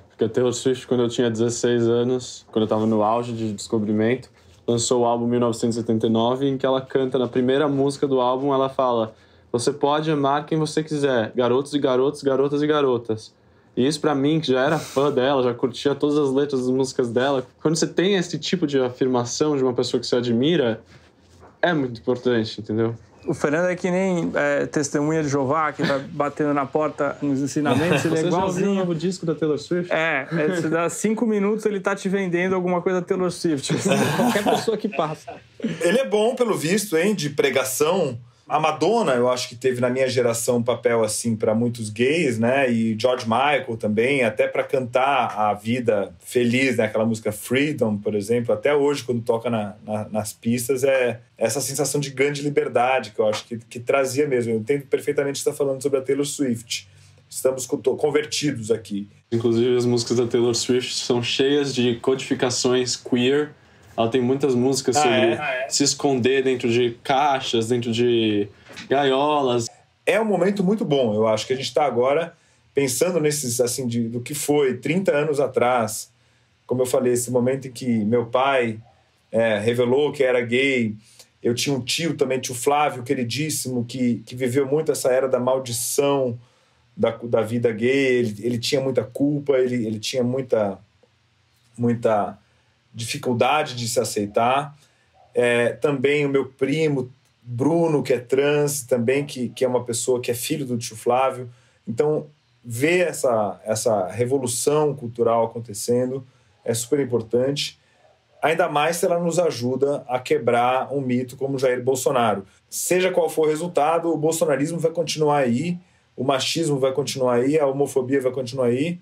Porque a Taylor Swift, quando eu tinha 16 anos, quando eu estava no auge de descobrimento, lançou o álbum 1979, em que ela canta, na primeira música do álbum, ela fala: você pode amar quem você quiser, garotos e garotas, garotas e garotas. E isso, pra mim, que já era fã dela, já curtia todas as letras das músicas dela, quando você tem esse tipo de afirmação de uma pessoa que você admira, é muito importante, entendeu? O Fernando é que nem testemunha de Jeová, que vai batendo na porta nos ensinamentos. Ele é igualzinho. Você já ouviu o novo disco da Taylor Swift? Você dá 5 minutos, ele tá te vendendo alguma coisa da Taylor Swift. Qualquer pessoa que passa. Ele é bom, pelo visto, hein, de pregação. A Madonna, eu acho que teve na minha geração um papel assim para muitos gays, né? E George Michael também, até para cantar a vida feliz, né? Aquela música Freedom, por exemplo. Até hoje, quando toca nas pistas, é essa sensação de grande liberdade que eu acho que trazia mesmo. Eu entendo perfeitamente o que você está falando sobre a Taylor Swift. Estamos convertidos aqui. Inclusive, as músicas da Taylor Swift são cheias de codificações queer. Ela tem muitas músicas sobre se esconder dentro de caixas, dentro de gaiolas. É um momento muito bom. Eu acho que a gente está agora pensando nesses, assim, do que foi 30 anos atrás. Como eu falei, esse momento em que meu pai revelou que era gay. Eu tinha um tio também, tio Flávio, queridíssimo, que viveu muito essa era da maldição da vida gay. Ele tinha muita culpa, ele tinha muita dificuldade de se aceitar. Também o meu primo Bruno, que é trans, também que é uma pessoa que é filho do tio Flávio. Então, ver essa revolução cultural acontecendo é super importante, ainda mais se ela nos ajuda a quebrar um mito como Jair Bolsonaro. Seja qual for o resultado, o bolsonarismo vai continuar aí, o machismo vai continuar aí, a homofobia vai continuar aí,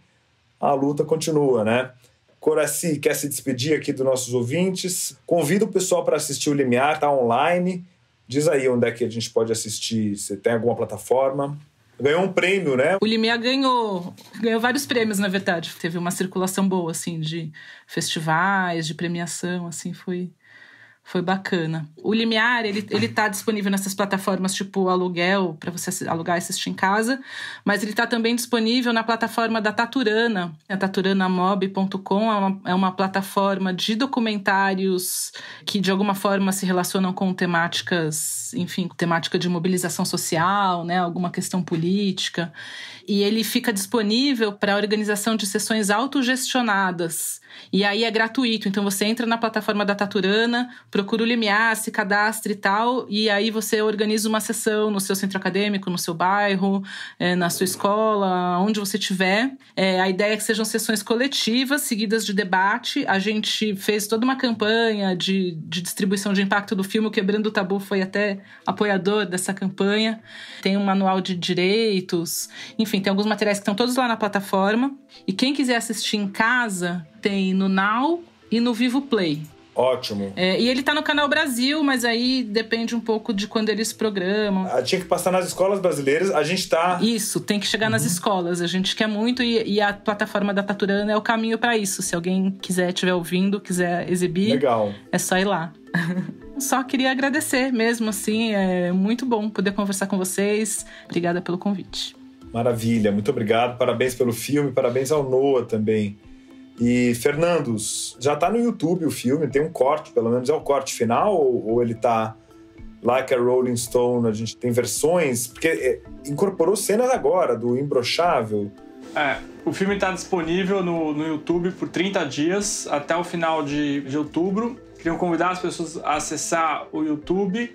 a luta continua, né? Coraci, quer se despedir aqui dos nossos ouvintes? Convida o pessoal para assistir o Limiar, tá online. Diz aí onde é que a gente pode assistir, se tem alguma plataforma. Ganhou um prêmio, né? O Limiar ganhou vários prêmios, na verdade. Teve uma circulação boa, assim, de festivais, de premiação, assim, foi bacana. O Limiar, ele tá disponível nessas plataformas tipo aluguel, para você alugar e assistir em casa, mas ele tá também disponível na plataforma da Taturana, a taturanamob.com, é uma plataforma de documentários que de alguma forma se relacionam com temáticas, enfim, temática de mobilização social, né, alguma questão política, e ele fica disponível para a organização de sessões autogestionadas. E aí é gratuito, então você entra na plataforma da Taturana, procura o Limiar, se cadastra e tal, e aí você organiza uma sessão no seu centro acadêmico, no seu bairro, na sua escola, onde você estiver. A ideia é que sejam sessões coletivas, seguidas de debate. A gente fez toda uma campanha de distribuição de impacto do filme, o Quebrando o Tabu foi até apoiador dessa campanha. Tem um manual de direitos, enfim, tem alguns materiais que estão todos lá na plataforma. E quem quiser assistir em casa, tem no Now e no Vivo Play. Ótimo. E ele tá no Canal Brasil, mas aí depende um pouco de quando eles programam. Tinha que passar nas escolas brasileiras, a gente tá... Isso, tem que chegar nas escolas. A gente quer muito e a plataforma da Taturana é o caminho para isso. Se alguém estiver ouvindo, quiser exibir, legal, é só ir lá. Só queria agradecer mesmo, assim, é muito bom poder conversar com vocês. Obrigada pelo convite. Maravilha, muito obrigado. Parabéns pelo filme, parabéns ao Noah também. E, Fernandos, já tá no YouTube o filme, tem um corte, pelo menos é o corte final ou ele tá Like a Rolling Stone, a gente tem versões, porque incorporou cenas agora do Imbrochável. O filme está disponível no YouTube por 30 dias, até o final de outubro. Queria convidar as pessoas a acessar o YouTube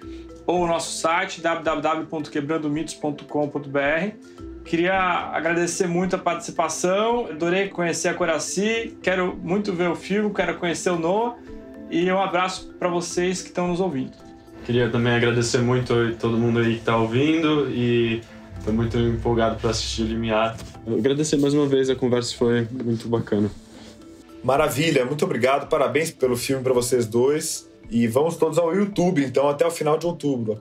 ou o nosso site, www.quebrandomitos.com.br. Queria agradecer muito a participação, adorei conhecer a Coraci, quero muito ver o filme, quero conhecer o Noah, e um abraço para vocês que estão nos ouvindo. Queria também agradecer muito a todo mundo aí que está ouvindo e estou muito empolgado para assistir Limiar. Agradecer mais uma vez, a conversa foi muito bacana. Maravilha, muito obrigado, parabéns pelo filme para vocês dois e vamos todos ao YouTube, então, até o final de outubro.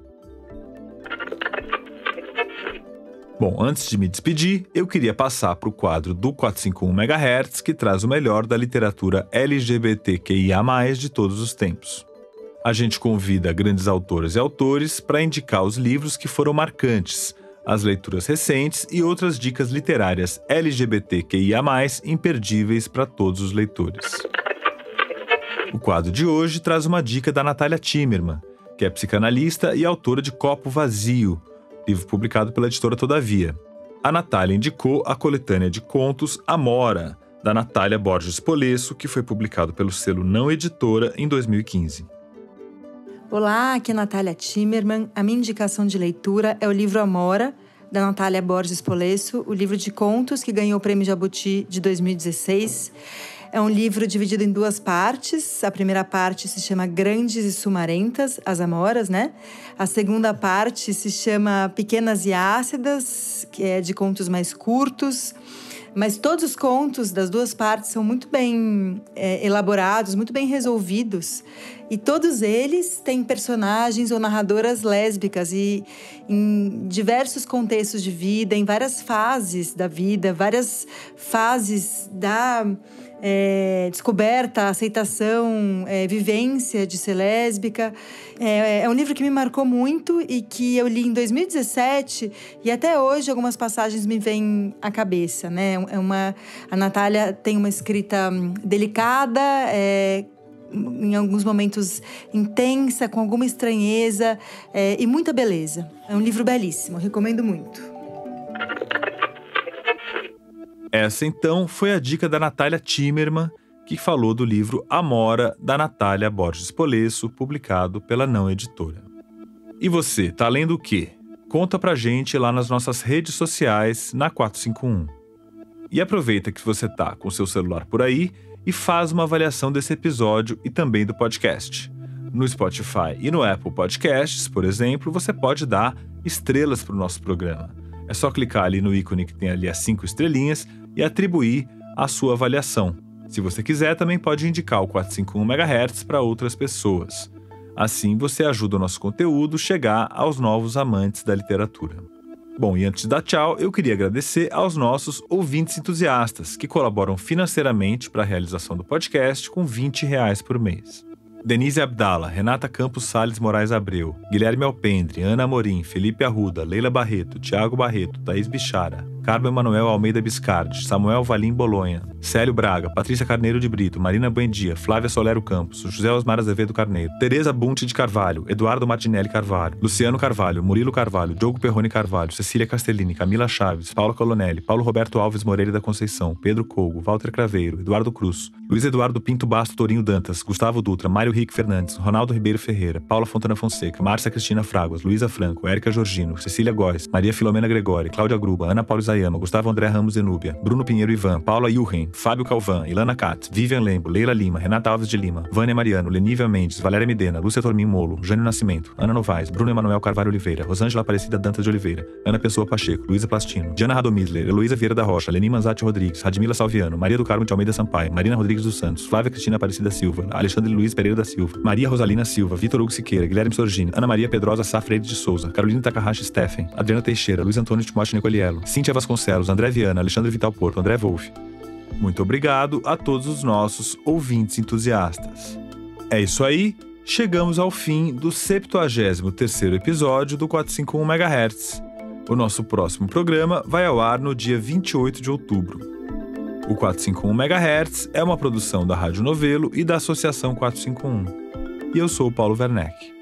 Bom, antes de me despedir, eu queria passar para o quadro do 451 MHz, que traz o melhor da literatura LGBTQIA+, de todos os tempos. A gente convida grandes autoras e autores para indicar os livros que foram marcantes, as leituras recentes e outras dicas literárias LGBTQIA+, imperdíveis para todos os leitores. O quadro de hoje traz uma dica da Natália Timmerman, que é psicanalista e autora de Copo Vazio, livro publicado pela editora Todavia. A Natália indicou a coletânea de contos Amora, da Natália Borges Polesso, que foi publicado pelo selo Não Editora em 2015. Olá, aqui é Natália Timmerman. A minha indicação de leitura é o livro Amora, da Natália Borges Polesso, o livro de contos que ganhou o Prêmio Jabuti de 2016. É um livro dividido em 2 partes. A primeira parte se chama Grandes e Sumarentas, as Amoras, né? A segunda parte se chama Pequenas e Ácidas, que é de contos mais curtos. Mas todos os contos das 2 partes são muito bem elaborados, muito bem resolvidos. E todos eles têm personagens ou narradoras lésbicas e em diversos contextos de vida, em várias fases da vida, várias fases da descoberta, aceitação, vivência de ser lésbica. É um livro que me marcou muito e que eu li em 2017 e até hoje algumas passagens me vêm à cabeça, né? A Natália tem uma escrita delicada, em alguns momentos intensa, com alguma estranheza e muita beleza. É um livro belíssimo, recomendo muito. Essa, então, foi a dica da Natália Timmerman, que falou do livro Amora, da Natália Borges Polesso, publicado pela Não Editora. E você, tá lendo o quê? Conta pra gente lá nas nossas redes sociais, na 451. E aproveita que você tá com seu celular por aí e faz uma avaliação desse episódio e também do podcast. No Spotify e no Apple Podcasts, por exemplo, você pode dar estrelas para o nosso programa. É só clicar ali no ícone que tem ali as 5 estrelinhas e atribuir a sua avaliação. Se você quiser, também pode indicar o 451 MHz para outras pessoas. Assim, você ajuda o nosso conteúdo a chegar aos novos amantes da literatura. Bom, e antes de dar tchau, eu queria agradecer aos nossos ouvintes entusiastas que colaboram financeiramente para a realização do podcast com R$20 por mês. Denise Abdala, Renata Campos Salles Moraes Abreu, Guilherme Alpendre, Ana Amorim, Felipe Arruda, Leila Barreto, Tiago Barreto, Thaís Bichara, Carmen Manuel Almeida Biscardi, Samuel Valim Bolonha, Célio Braga, Patrícia Carneiro de Brito, Marina Buendia, Flávia Solero Campos, José Osmar Azevedo Carneiro, Tereza Bunte de Carvalho, Eduardo Martinelli Carvalho, Luciano Carvalho, Murilo Carvalho, Diogo Perrone Carvalho, Cecília Castellini, Camila Chaves, Paula Colonelli, Paulo Roberto Alves Moreira da Conceição, Pedro Cougo, Walter Craveiro, Eduardo Cruz, Luiz Eduardo Pinto Basto Torinho Dantas, Gustavo Dutra, Mário Rick Fernandes, Ronaldo Ribeiro Ferreira, Paula Fontana Fonseca, Márcia Cristina Fraguas, Luísa Franco, Érica Jorgino, Cecília Góes, Maria Filomena Gregori, Cláudia Gruba, Ana Paula Isayama, Gustavo André Ramos Zenúbia, Bruno Pinheiro Ivan, Paula Yuhen, Fábio Calvan, Ilana Katz, Vivian Lembo, Leila Lima, Renata Alves de Lima, Vânia Mariano, Lenívia Mendes, Valéria Medena, Lúcia Tormin Molo, Jânio Nascimento, Ana Novaes, Bruno Emanuel Carvalho Oliveira, Rosângela Aparecida Dantas de Oliveira, Ana Pessoa Pacheco, Luísa Plastino, Diana Radomisler, Heloísa Vieira da Rocha, Leni Manzatti Rodrigues, Radmila Salviano, Maria do Carmo de Almeida Sampaio, Marina Rodrigues dos Santos, Flávia Cristina Aparecida Silva, Alexandre Luiz Pereira da Silva, Maria Rosalina Silva, Vitor Hugo Siqueira, Guilherme Sorgini, Ana Maria Pedrosa Sá Freire de Souza, Carolina Takahashi Steffen, Adriana Teixeira, Luiz Antônio Timóteo Nicoliello, Cíntia Vasconcelos, André Viana, Alexandre Vital Porto, André Wolff. Muito obrigado a todos os nossos ouvintes entusiastas. É isso aí, chegamos ao fim do 73º episódio do 451 MHz. O nosso próximo programa vai ao ar no dia 28 de outubro. O 451 MHz é uma produção da Rádio Novelo e da Associação 451. E eu sou o Paulo Werneck.